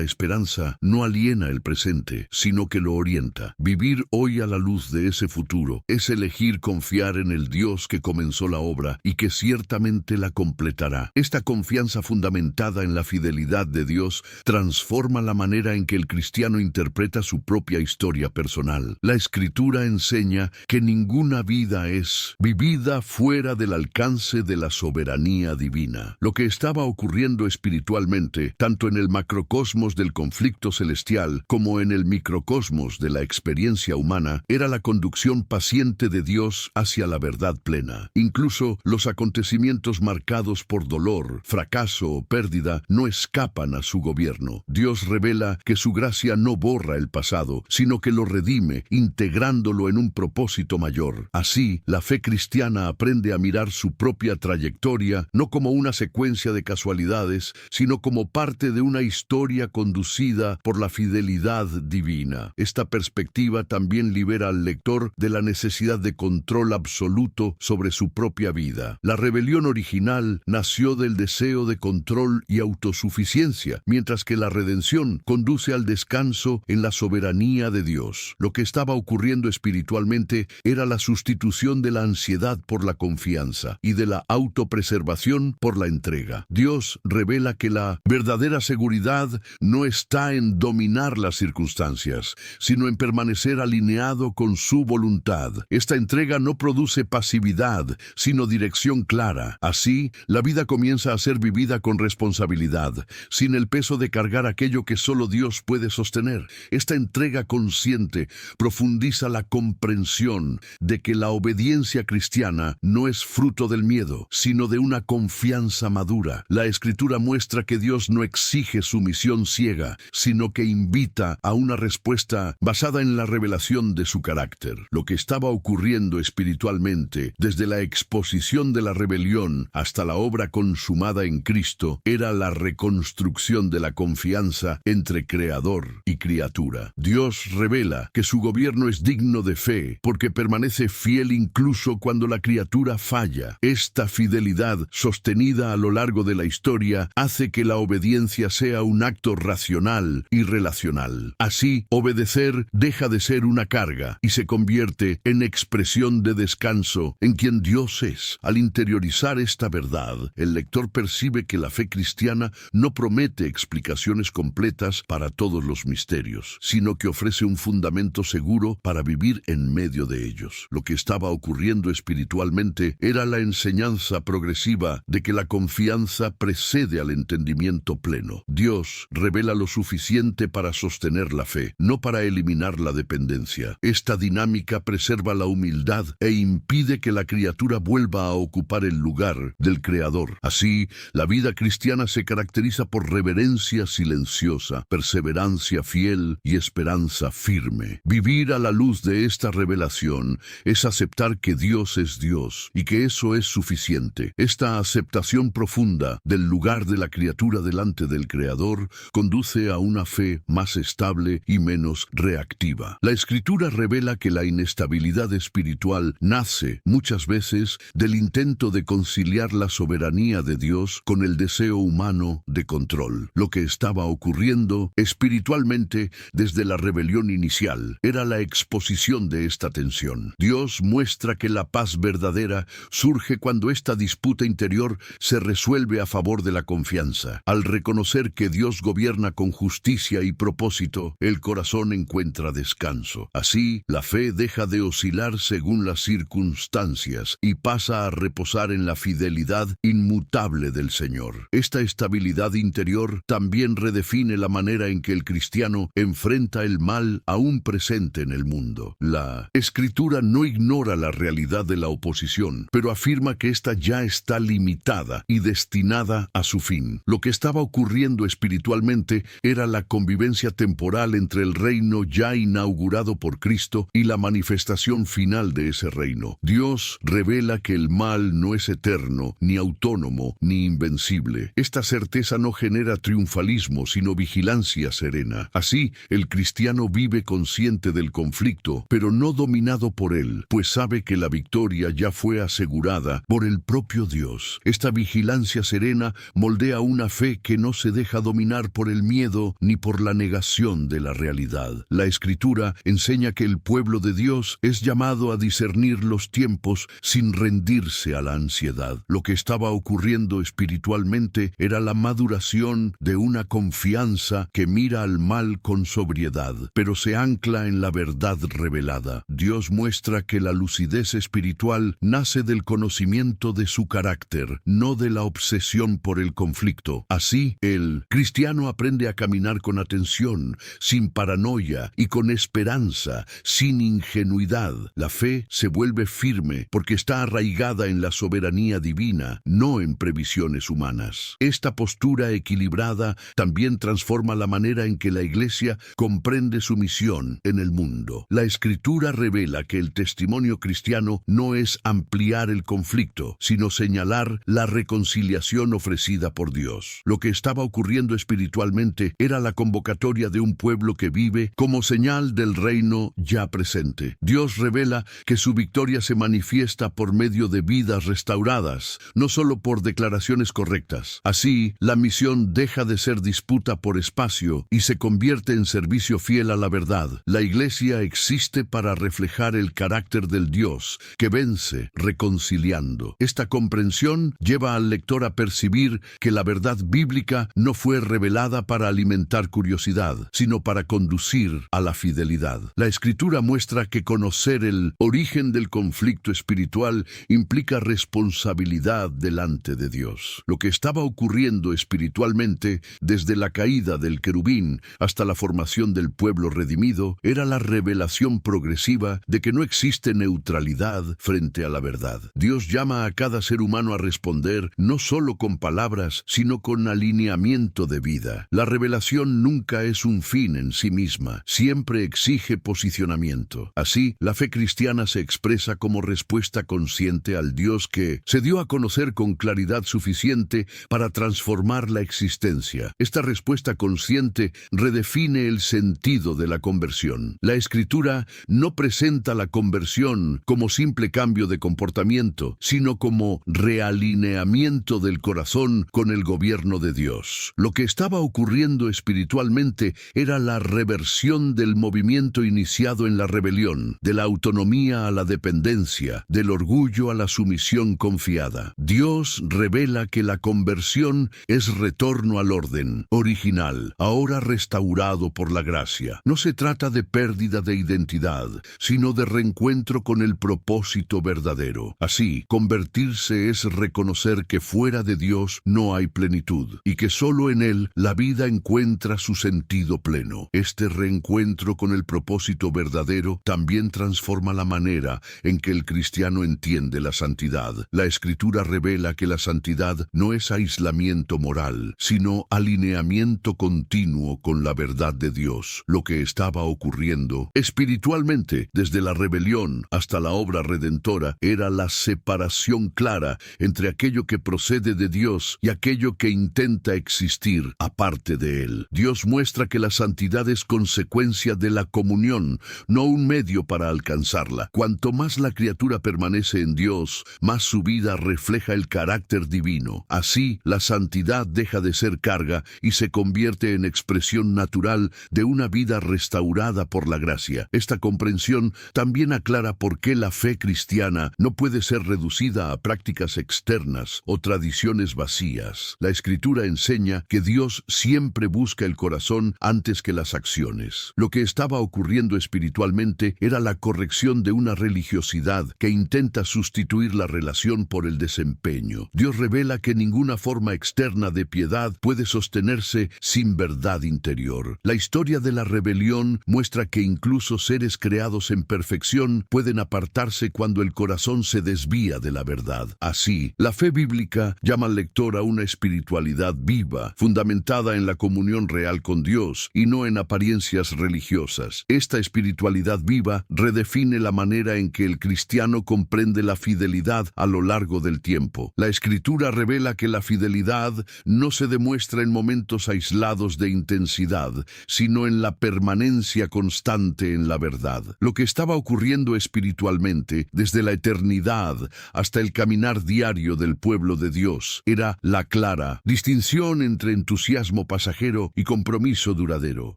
esperanza no aliena el presente, sino que lo orienta. Vivir hoy a la luz de ese futuro es elegir confiar en el Dios que comenzó la obra y que ciertamente la completará. Esta confianza fundamentada en la fidelidad de Dios transforma la manera en que el cristiano interpreta su propia historia personal. La Escritura enseña que ninguna vida es vivida fuera del alcance de la soberanía divina. Lo que estaba ocurriendo espiritualmente, tanto en el macrocosmos del conflicto celestial como en el microcosmos de la experiencia humana, era la conducción paciente de Dios hacia la verdad plena. Incluso los acontecimientos marcados por dolor, fracaso o pérdida no escapan a su gobierno. Dios revela que su gracia no borra el pasado, sino que lo redime, integrándolo en un propósito mayor. Así, la fe cristiana aprende a mirar su propia trayectoria no como una secuencia de casualidades, sino como parte de una historia conducida por la fidelidad divina. Esta perspectiva también libera al lector de la necesidad de control absoluto sobre su propia vida. La rebelión original nació del deseo de control y autosuficiencia, mientras que la redención conduce al descanso en la soberanía de Dios. Lo que estaba ocurriendo espiritualmente era la sustitución de la ansiedad por la confianza y de la autopreservación por la entrega. Dios revela que la verdadera seguridad no está en dominar las circunstancias, sino en permanecer alineado con su voluntad. Esta entrega no produce pasividad, sino dirección clara. Así, la vida comienza a ser vivida con responsabilidad, sin el peso de cargar aquello que solo Dios puede sostener. Esta entrega consciente profundiza la comprensión de que la obediencia cristiana no es fruto del miedo, sino de una confianza madura. La Escritura muestra que Dios no exige sumisión ciega, sino que invita a una respuesta basada en la revelación de su carácter. Lo que estaba ocurriendo espiritualmente, desde la exposición de la rebelión hasta la obra consumada en Cristo, era la reconstrucción de la confianza entre Creador y criatura. Dios revela que su gobierno es digno de fe, porque permanece fiel incluso cuando la criatura falla. Esta fidelidad, sostenida a lo largo de la historia, hace que la obediencia sea un acto racional y relacional. Así, obedecer deja de ser una carga y se convierte en expresión de descanso en quien Dios es. Al interiorizar esta verdad, el lector percibe que la fe cristiana no promete explicaciones completas para todos los misterios, sino que ofrece un fundamento seguro para vivir en medio de ellos. Lo que estaba ocurriendo espiritualmente era la enseñanza progresiva de que la confianza precede al entendimiento pleno. Dios revela lo suficiente para sostener la fe, no para eliminar la dependencia. Esta dinámica preserva la humildad e impide que la criatura vuelva a ocupar el lugar del Creador. Así, la vida cristiana se caracteriza por reverencia silenciosa, perseverancia fiel y esperanza firme. Vivir a la luz de esta revelación es aceptar que Dios es Dios y que eso es suficiente. Esta aceptación profunda del lugar de la criatura delante del Creador conduce a una fe más estable y menos reactiva. La Escritura revela que la inestabilidad espiritual nace muchas veces del intento de conciliar la soberanía de Dios con el deseo humano de control. Lo que estaba ocurriendo espiritualmente desde la rebelión inicial era la exposición de esta tensión. Dios muestra que la paz verdadera surge cuando esta disputa interior se resuelve a favor de la confianza confianza. Al reconocer que Dios gobierna con justicia y propósito, el corazón encuentra descanso. Así, la fe deja de oscilar según las circunstancias y pasa a reposar en la fidelidad inmutable del Señor. Esta estabilidad interior también redefine la manera en que el cristiano enfrenta el mal aún presente en el mundo. La Escritura no ignora la realidad de la oposición, pero afirma que ésta ya está limitada y destinada a su fin. Lo que estaba ocurriendo espiritualmente era la convivencia temporal entre el reino ya inaugurado por Cristo y la manifestación final de ese reino. Dios revela que el mal no es eterno, ni autónomo, ni invencible. Esta certeza no genera triunfalismo, sino vigilancia serena. Así, el cristiano vive consciente del conflicto, pero no dominado por él, pues sabe que la victoria ya fue asegurada por el propio Dios. Esta vigilancia serena moldea una fe que no se deja dominar por el miedo ni por la negación de la realidad. La Escritura enseña que el pueblo de Dios es llamado a discernir los tiempos sin rendirse a la ansiedad. Lo que estaba ocurriendo espiritualmente era la maduración de una confianza que mira al mal con sobriedad, pero se ancla en la verdad revelada. Dios muestra que la lucidez espiritual nace del conocimiento de su carácter, no de la obsesión por el conflicto. Así, el cristiano aprende a caminar con atención, sin paranoia y con esperanza, sin ingenuidad. La fe se vuelve firme porque está arraigada en la soberanía divina, no en previsiones humanas. Esta postura equilibrada también transforma la manera en que la Iglesia comprende su misión en el mundo. La Escritura revela que el testimonio cristiano no es ampliar el conflicto, sino señalar la reconciliación ofrecida por Dios. Lo que estaba ocurriendo espiritualmente era la convocatoria de un pueblo que vive como señal del reino ya presente. Dios revela que su victoria se manifiesta por medio de vidas restauradas, no solo por declaraciones correctas. Así, la misión deja de ser disputa por espacio y se convierte en servicio fiel a la verdad. La Iglesia existe para reflejar el carácter del Dios que vence reconciliando. Esta comprensión lleva al lector a percibir que la verdad bíblica no fue revelada para alimentar curiosidad, sino para conducir a la fidelidad. La Escritura muestra que conocer el origen del conflicto espiritual implica responsabilidad delante de Dios. Lo que estaba ocurriendo espiritualmente desde la caída del querubín hasta la formación del pueblo redimido era la revelación progresiva de que no existe neutralidad frente a la verdad. Dios llama a cada ser humano a responder no solo con palabras, sino con alineamiento de vida. La revelación nunca es un fin en sí misma, siempre exige posicionamiento. Así, la fe cristiana se expresa como respuesta consciente al Dios que se dio a conocer con claridad suficiente para transformar la existencia. Esta respuesta consciente redefine el sentido de la conversión. La Escritura no presenta la conversión como simple cambio de comportamiento, sino como realineamiento del corazón con el gobierno de Dios. Lo que estaba ocurriendo espiritualmente era la reversión del movimiento iniciado en la rebelión, de la autonomía a la dependencia, del orgullo a la sumisión confiada. Dios revela que la conversión es retorno al orden original, ahora restaurado por la gracia. No se trata de pérdida de identidad, sino de reencuentro con el propósito verdadero. Así, convertirse es reconocer que fuera de Dios no hay plenitud, y que solo en Él la vida encuentra su sentido pleno. Este reencuentro con el propósito verdadero también transforma la manera en que el cristiano entiende la santidad. La Escritura revela que la santidad no es aislamiento moral, sino alineamiento continuo con la verdad de Dios. Lo que estaba ocurriendo espiritualmente desde la rebelión hasta la obra redentora era la separación clara entre aquello que procede de Dios y aquello que intenta existir aparte de Él. Dios muestra que la santidad es consecuencia de la comunión, no un medio para alcanzarla. Cuanto más la criatura permanece en Dios, más su vida refleja el carácter divino. Así, la santidad deja de ser carga y se convierte en expresión natural de una vida restaurada por la gracia. Esta comprensión también aclara por qué la fe cristiana no puede ser reducida a prácticas externas o tradiciones vacías. palabras. La Escritura enseña que Dios siempre busca el corazón antes que las acciones. Lo que estaba ocurriendo espiritualmente era la corrección de una religiosidad que intenta sustituir la relación por el desempeño. Dios revela que ninguna forma externa de piedad puede sostenerse sin verdad interior. La historia de la rebelión muestra que incluso seres creados en perfección pueden apartarse cuando el corazón se desvía de la verdad. Así, la fe bíblica llama al lector a una espiritualidad viva, fundamentada en la comunión real con Dios y no en apariencias religiosas. Esta espiritualidad viva redefine la manera en que el cristiano comprende la fidelidad a lo largo del tiempo. La Escritura revela que la fidelidad no se demuestra en momentos aislados de intensidad, sino en la permanencia constante en la verdad. Lo que estaba ocurriendo espiritualmente desde la eternidad hasta el caminar diario del pueblo de Dios era la clara distinción entre entusiasmo pasajero y compromiso duradero.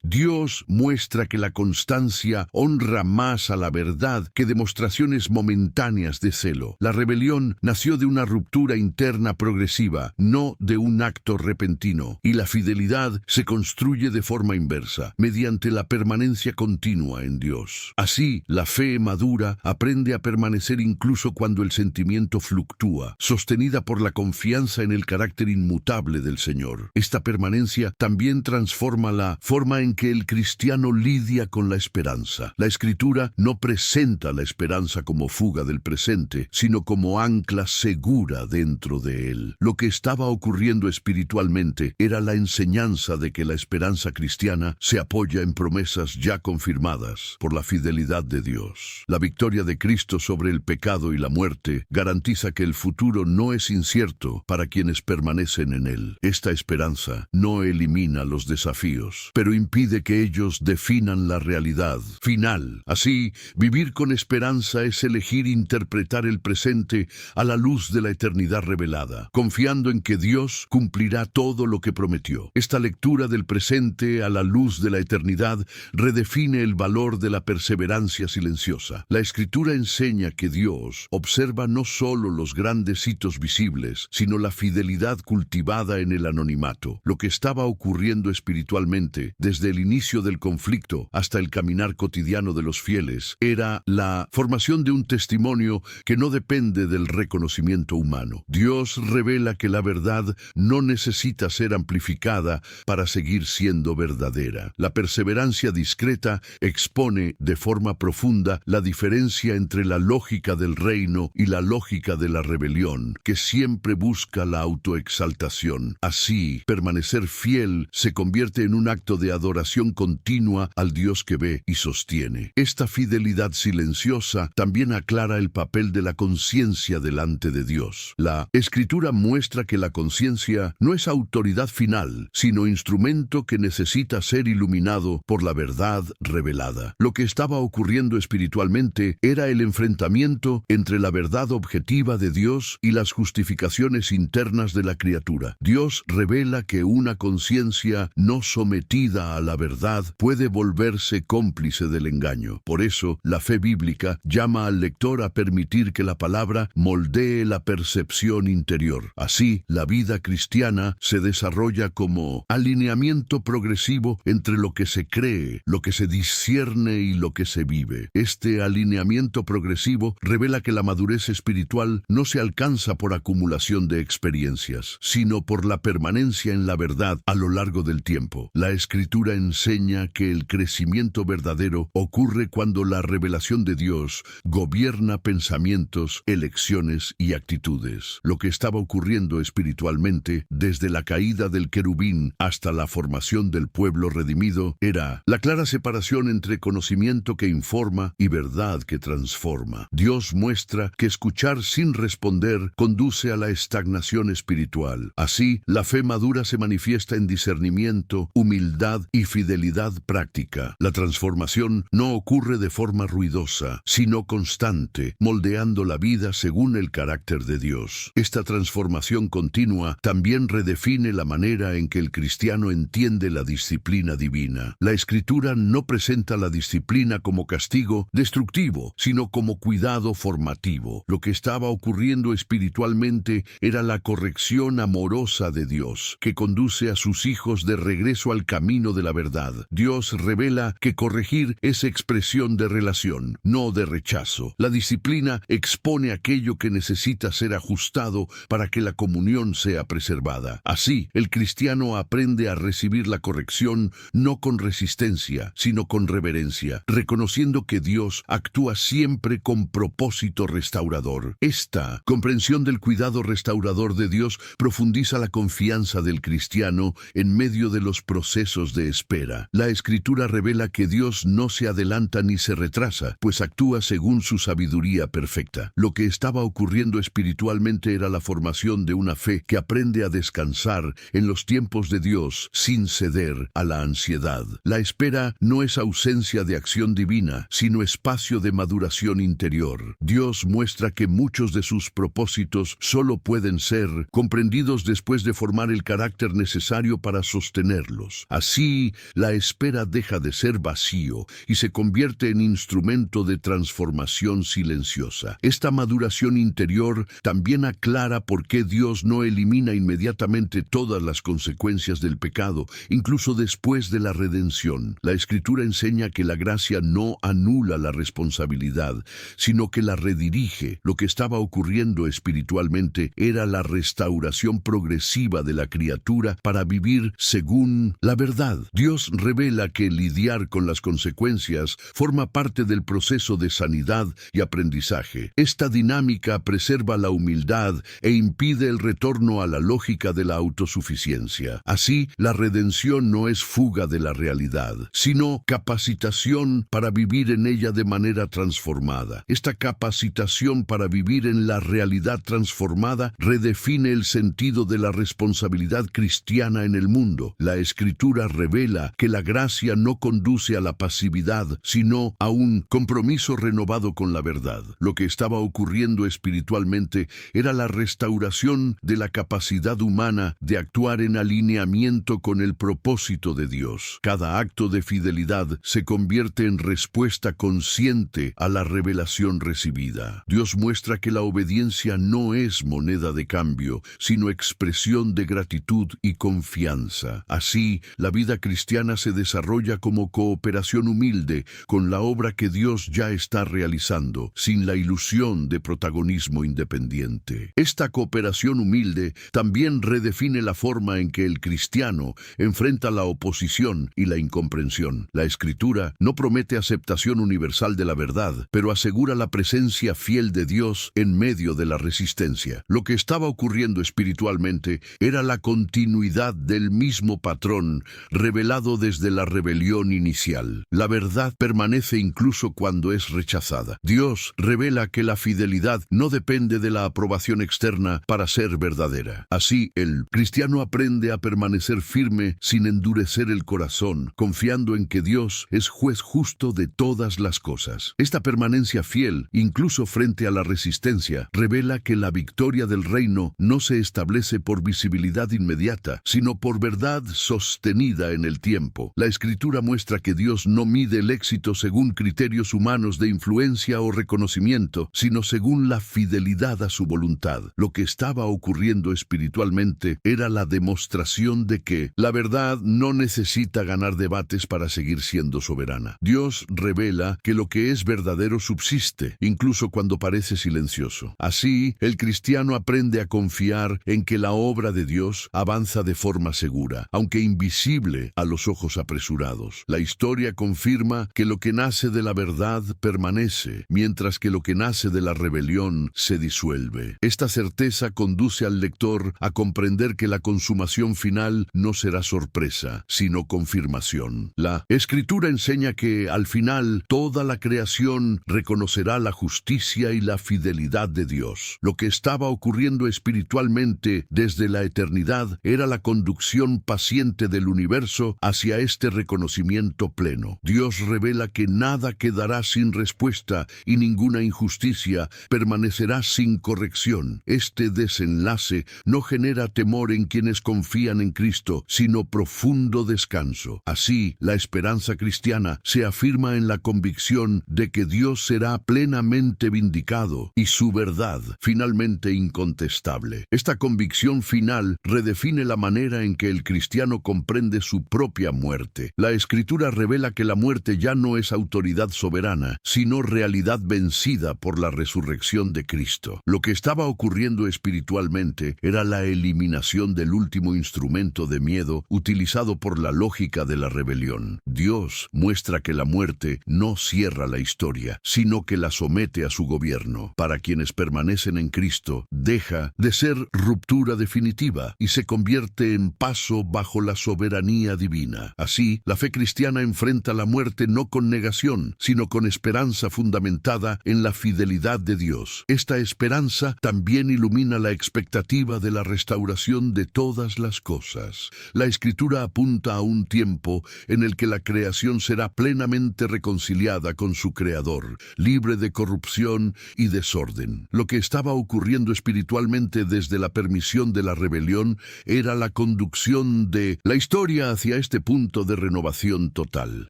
Dios muestra que la constancia honra más a la verdad que demostraciones momentáneas de celo. La rebelión nació de una ruptura interna progresiva, no de un acto repentino, y la fidelidad se construye de forma inversa, mediante la permanencia continua en Dios. Así, la fe madura aprende a permanecer incluso cuando el sentimiento fluctúa, sostenida por la confianza en el carácter inmutable del Señor. Esta permanencia también transforma la forma en que el cristiano lidia con la esperanza. La Escritura no presenta la esperanza como fuga del presente, sino como ancla segura dentro de él. Lo que estaba ocurriendo espiritualmente era la enseñanza de que la esperanza cristiana se apoya en promesas ya confirmadas por la fidelidad de Dios. La victoria de Cristo sobre el pecado y la muerte garantiza que el futuro no es incierto para quienes permanecen en él. Esta esperanza no elimina los desafíos, pero impide que ellos definan la realidad final. Así, vivir con esperanza es elegir interpretar el presente a la luz de la eternidad revelada, confiando en que Dios cumplirá todo lo que prometió. Esta lectura del presente a la luz de la eternidad redefine el valor de la perseverancia silenciosa. La Escritura enseña que Dios observa no solo los grandes hitos visibles, sino la fidelidad cultivada en el anonimato. Lo que estaba ocurriendo espiritualmente, desde el inicio del conflicto hasta el caminar cotidiano de los fieles, era la formación de un testimonio que no depende del reconocimiento humano. Dios revela que la verdad no necesita ser amplificada para seguir siendo verdadera. La perseverancia discreta expone de forma profunda la diferencia entre la lógica del reino y la lógica de la rebelión, que siempre busca la autoexaltación. Así, permanecer fiel se convierte en un acto de adoración continua al Dios que ve y sostiene. Esta fidelidad silenciosa también aclara el papel de la conciencia delante de Dios. La Escritura muestra que la conciencia no es autoridad final, sino instrumento que necesita ser iluminado por la verdad revelada. Lo que estaba ocurriendo espiritualmente era el enfrentamiento entre la verdad objetiva de Dios y las justificaciones internas de la criatura. Dios revela que una conciencia no sometida a la verdad puede volverse cómplice del engaño. Por eso, la fe bíblica llama al lector a permitir que la palabra moldee la percepción interior. Así, la vida cristiana se desarrolla como alineamiento progresivo entre lo que se cree, lo que se discierne y lo que se vive. Este alineamiento progresivo revela que la madurez espiritual no se alcanza por acumulación de experiencias, sino por la permanencia en la verdad a lo largo del tiempo. La Escritura enseña que el crecimiento verdadero ocurre cuando la revelación de Dios gobierna pensamientos, elecciones y actitudes. Lo que estaba ocurriendo espiritualmente desde la caída del querubín hasta la formación del pueblo redimido era la clara separación entre conocimiento que informa y verdad que transforma. Dios muestra que escuchar sin responder conduce a la estagnación espiritual. Así, la fe madura se manifiesta en discernimiento, humildad y fidelidad práctica. La transformación no ocurre de forma ruidosa, sino constante, moldeando la vida según el carácter de Dios. Esta transformación continua también redefine la manera en que el cristiano entiende la disciplina divina. La Escritura no presenta la disciplina como castigo destructivo, sino como cuidado formativo. Lo que estaba ocurriendo espiritualmente era la corrección acción amorosa de Dios, que conduce a sus hijos de regreso al camino de la verdad. Dios revela que corregir es expresión de relación, no de rechazo. La disciplina expone aquello que necesita ser ajustado para que la comunión sea preservada. Así, el cristiano aprende a recibir la corrección no con resistencia, sino con reverencia, reconociendo que Dios actúa siempre con propósito restaurador. Esta comprensión del cuidado restaurador de Dios profundiza la confianza del cristiano en medio de los procesos de espera. La Escritura revela que Dios no se adelanta ni se retrasa, pues actúa según su sabiduría perfecta. Lo que estaba ocurriendo espiritualmente era la formación de una fe que aprende a descansar en los tiempos de Dios sin ceder a la ansiedad. La espera no es ausencia de acción divina, sino espacio de maduración interior. Dios muestra que muchos de sus propósitos solo pueden ser comprendidos después de formar el carácter necesario para sostenerlos. Así, la espera deja de ser vacío y se convierte en instrumento de transformación silenciosa. Esta maduración interior también aclara por qué Dios no elimina inmediatamente todas las consecuencias del pecado, incluso después de la redención. La Escritura enseña que la gracia no anula la responsabilidad, sino que la redirige. Lo que estaba ocurriendo espiritualmente era la restauración progresiva de la criatura para vivir según la verdad. Dios revela que lidiar con las consecuencias forma parte del proceso de sanidad y aprendizaje. Esta dinámica preserva la humildad e impide el retorno a la lógica de la autosuficiencia. Así, la redención no es fuga de la realidad, sino capacitación para vivir en ella de manera transformada. Esta capacitación para vivir en la realidad transformada redefine el sentido de la responsabilidad cristiana en el mundo. La Escritura revela que la gracia no conduce a la pasividad, sino a un compromiso renovado con la verdad. Lo que estaba ocurriendo espiritualmente era la restauración de la capacidad humana de actuar en alineamiento con el propósito de Dios. Cada acto de fidelidad se convierte en respuesta consciente a la revelación recibida. Dios muestra que la obediencia no es moneda de cambio, sino expresión de gratitud y confianza. Así, la vida cristiana se desarrolla como cooperación humilde con la obra que Dios ya está realizando, sin la ilusión de protagonismo independiente. Esta cooperación humilde también redefine la forma en que el cristiano enfrenta la oposición y la incomprensión. La Escritura no promete aceptación universal de la verdad, pero asegura la presencia fiel de Dios en medio de la resistencia. Lo que estaba ocurriendo espiritualmente era la continuidad del mismo patrón revelado desde la rebelión inicial. La verdad permanece incluso cuando es rechazada. Dios revela que la fidelidad no depende de la aprobación externa para ser verdadera. Así, el cristiano aprende a permanecer firme sin endurecer el corazón, confiando en que Dios es juez justo de todas las cosas. Esta permanencia fiel, incluso frente a la resistencia, revela que la victoria del reino no se establece por visibilidad inmediata, sino por verdad sostenida en el tiempo. La Escritura muestra que Dios no mide el éxito según criterios humanos de influencia o reconocimiento, sino según la fidelidad a su voluntad. Lo que estaba ocurriendo espiritualmente era la demostración de que la verdad no necesita ganar debates para seguir siendo soberana. Dios revela que lo que es verdadero subsiste, incluso cuando parece silencioso. Así, el cristiano aprende a confiar en que la obra de Dios avanza de forma segura, aunque invisible a los ojos apresurados. La historia confirma que lo que nace de la verdad permanece, mientras que lo que nace de la rebelión se disuelve. Esta certeza conduce al lector a comprender que la consumación final no será sorpresa, sino confirmación. La Escritura enseña que, al final, toda la creación reconocerá la justicia y la fidelidad de Dios. Lo que estaba ocurriendo espiritualmente desde la eternidad era la conducción paciente del universo hacia este reconocimiento pleno. Dios revela que nada quedará sin respuesta y ninguna injusticia permanecerá sin corrección. Este desenlace no genera temor en quienes confían en Cristo, sino profundo descanso. Así, la esperanza cristiana se afirma en la convicción de que Dios será plenamente vindicado y su verdad finalmente incontestable. Esta convicción final redefine la manera en que el cristiano comprende su propia muerte. La Escritura revela que la muerte ya no es autoridad soberana, sino realidad vencida por la resurrección de Cristo. Lo que estaba ocurriendo espiritualmente era la eliminación del último instrumento de miedo utilizado por la lógica de la rebelión. Dios muestra que la muerte no cierra la historia, sino que la somete a su gobierno. Para quienes permanecen en Cristo, deja de ser ruptura definitiva y se convierte en paso bajo la soberanía divina. Así, la fe cristiana enfrenta la muerte no con negación, sino con esperanza fundamentada en la fidelidad de Dios. Esta esperanza también ilumina la expectativa de la restauración de todas las cosas. La Escritura apunta a un tiempo en el que la creación será plenamente reconciliada con su Creador, libre de corrupción y desorden. Lo que estaba ocurriendo espiritualmente desde la permisión de la rebelión era la conducción de la historia hacia este punto de renovación total.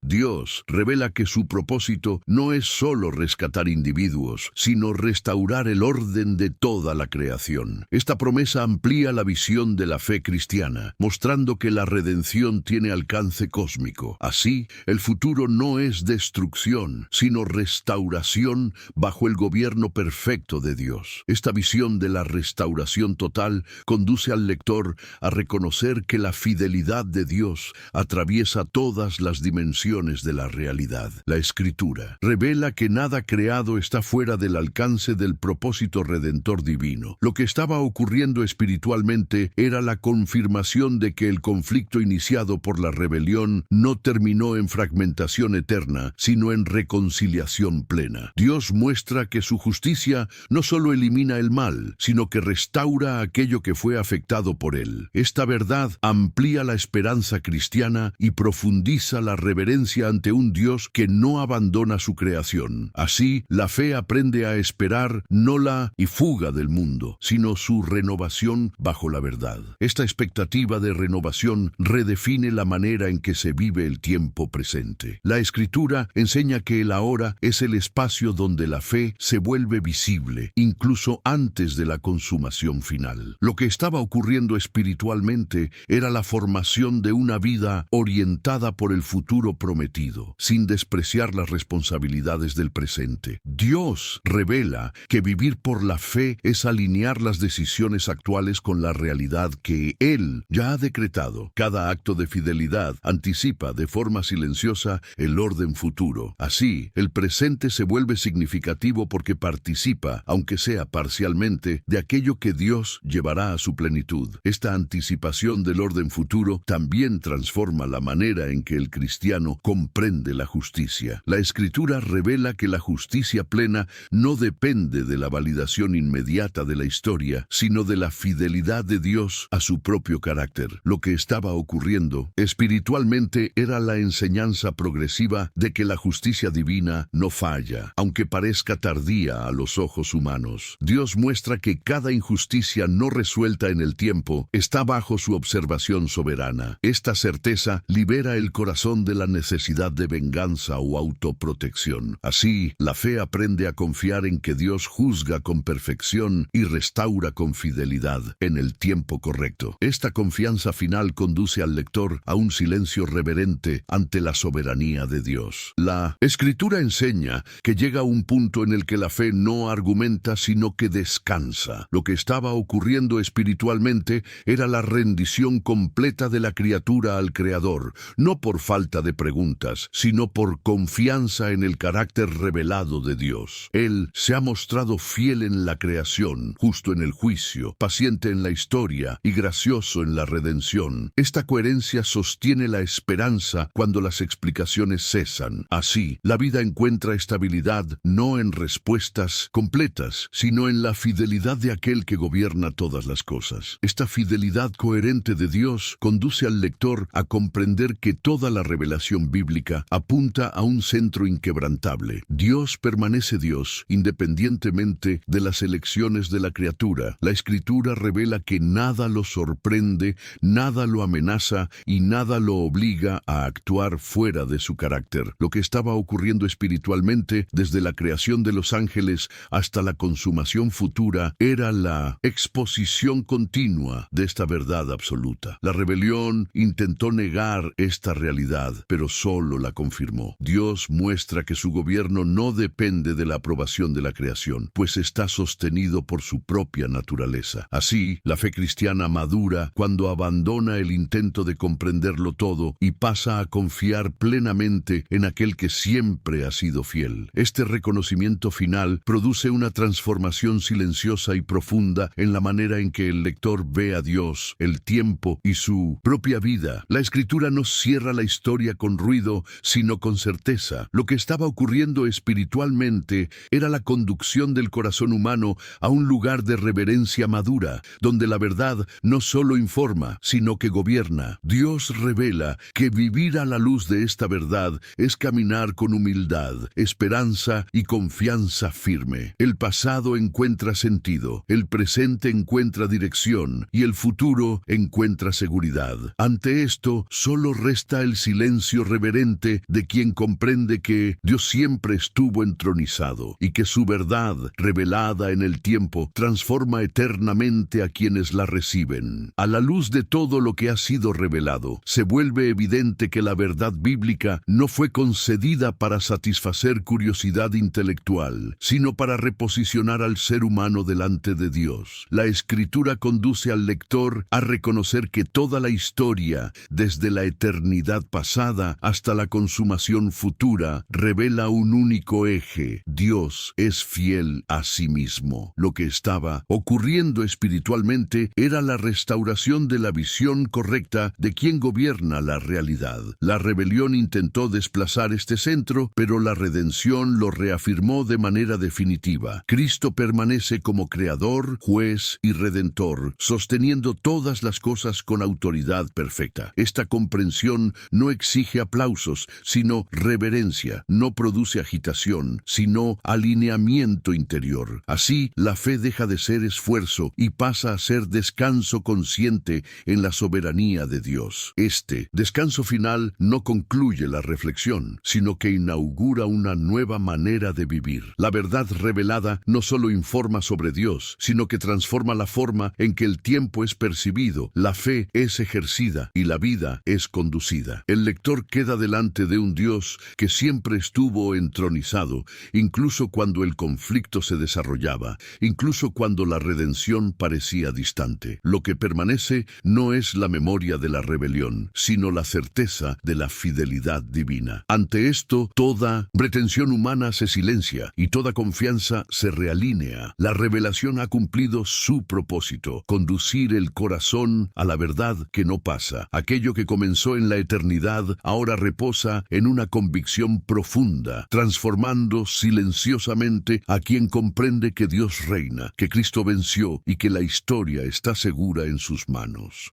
Dios revela que su propósito no es solo rescatar individuos, sino restaurar el orden de toda la creación. Esta promesa amplía la visión de la fe cristiana, mostrando que la redención tiene alcance cósmico. Así, el futuro no es destrucción, sino restauración bajo el gobierno perfecto de Dios. Esta visión de la restauración total conduce al lector a reconocer que la fidelidad de Dios atraviesa todas las dimensiones de la realidad. La Escritura revela que nada creado está fuera del alcance del propósito redentor divino. Lo que estaba ocurriendo espiritualmente era la confirmación de que el conflicto iniciado por la rebelión no terminó en fragmentación eterna, sino en reconciliación plena. Dios muestra que su justicia no solo elimina el mal, sino que restaura aquello que fue afectado por él. Esta verdad amplía la esperanza cristiana y profundiza la reverencia ante un Dios que no abandona su creación. Así, la fe aprende a esperar no la fuga del mundo, sino su renovación bajo la verdad. Esta expectativa de renovación redefine la manera en que se vive el tiempo presente. La Escritura enseña que el ahora es el espacio donde la fe se vuelve visible, incluso antes de la consumación final. Lo que estaba ocurriendo espiritualmente era la formación de una vida orientada por el futuro prometido, sin despreciar las responsabilidades del presente. Dios revela que vivir por la fe es alinear las decisiones actuales con la realidad que Él ya ha decretado. Cada acto de fidelidad anticipa de forma silenciosa el orden futuro. Así, el presente se vuelve significativo porque participa, aunque sea parcialmente, de aquello que Dios llevará a su plenitud. Esta anticipación del orden futuro también transforma la manera en que el cristiano comprende la justicia. La Escritura revela que la justicia plena no depende de la validación inmediata de la historia, sino de la fidelidad de Dios a su propio carácter. Lo que estaba ocurriendo espiritualmente era la enseñanza progresiva de que la justicia divina no falla, aunque parezca tardía a los ojos humanos. Dios muestra que cada injusticia no resuelta en el tiempo está bajo su observación soberana. Esta certeza libera el corazón de la necesidad de venganza o autoprotección. Así, la fe aprende a confiar en que Dios juzga con perfección y restaura con fidelidad en el tiempo correcto. Esta confianza final conduce al lector a un silencio reverente ante la soberanía de Dios. La Escritura enseña que llega un punto en el que la fe no argumenta, sino que descansa. Lo que estaba ocurriendo espiritualmente era la rendición completa de la criatura al Creador, no por falta de preguntas, sino por confianza en el carácter revelado de Dios. Él se ha mostrado fiel en la creación, justo en el juicio, paciente en la historia y gracioso en la redención. Esta coherencia sostiene la esperanza cuando las explicaciones cesan. Así, la vida encuentra estabilidad no en respuestas completas, sino en la fidelidad de aquel que gobierna todas las cosas. Esta fidelidad coherente de Dios conduce al lector a comprender que toda la revelación bíblica apunta a un centro inquebrantable. Dios permanece Dios, independientemente de las elecciones de la criatura. La Escritura revela que nada lo sorprende, nada lo amenaza y nada lo obliga a actuar fuera de su carácter. Lo que estaba ocurriendo espiritualmente desde la creación de los ángeles hasta la consumación futura era la exposición exposición continua de esta verdad absoluta. La rebelión intentó negar esta realidad, pero solo la confirmó. Dios muestra que su gobierno no depende de la aprobación de la creación, pues está sostenido por su propia naturaleza. Así, la fe cristiana madura cuando abandona el intento de comprenderlo todo y pasa a confiar plenamente en aquel que siempre ha sido fiel. Este reconocimiento final produce una transformación silenciosa y profunda en la manera en que el lector ve a Dios, el tiempo y su propia vida. La Escritura no cierra la historia con ruido, sino con certeza. Lo que estaba ocurriendo espiritualmente era la conducción del corazón humano a un lugar de reverencia madura, donde la verdad no solo informa, sino que gobierna. Dios revela que vivir a la luz de esta verdad es caminar con humildad, esperanza y confianza firme. El pasado encuentra sentido, el presente encuentra dirección y el futuro encuentra seguridad. Ante esto, solo resta el silencio reverente de quien comprende que Dios siempre estuvo entronizado y que su verdad, revelada en el tiempo, transforma eternamente a quienes la reciben. A la luz de todo lo que ha sido revelado, se vuelve evidente que la verdad bíblica no fue concedida para satisfacer curiosidad intelectual, sino para reposicionar al ser humano delante de Dios. La Escritura conduce al lector a reconocer que toda la historia, desde la eternidad pasada hasta la consumación futura, revela un único eje: Dios es fiel a sí mismo. Lo que estaba ocurriendo espiritualmente era la restauración de la visión correcta de quien gobierna la realidad. La rebelión intentó desplazar este centro, pero la redención lo reafirmó de manera definitiva. Cristo permanece como creador, juez y redentor, sosteniendo todas las cosas con autoridad perfecta. Esta comprensión no exige aplausos, sino reverencia, no produce agitación, sino alineamiento interior. Así, la fe deja de ser esfuerzo y pasa a ser descanso consciente en la soberanía de Dios. Este descanso final no concluye la reflexión, sino que inaugura una nueva manera de vivir. La verdad revelada no solo informa sobre Dios, sino que transforma la forma en que el tiempo es percibido, la fe es ejercida y la vida es conducida. El lector queda delante de un Dios que siempre estuvo entronizado, incluso cuando el conflicto se desarrollaba, incluso cuando la redención parecía distante. Lo que permanece no es la memoria de la rebelión, sino la certeza de la fidelidad divina. Ante esto, toda pretensión humana se silencia y toda confianza se realinea. La revelación ha cumplido su propósito: conducir el corazón a la verdad que no pasa. Aquello que comenzó en la eternidad ahora reposa en una convicción profunda, transformando silenciosamente a quien comprende que Dios reina, que Cristo venció y que la historia está segura en sus manos.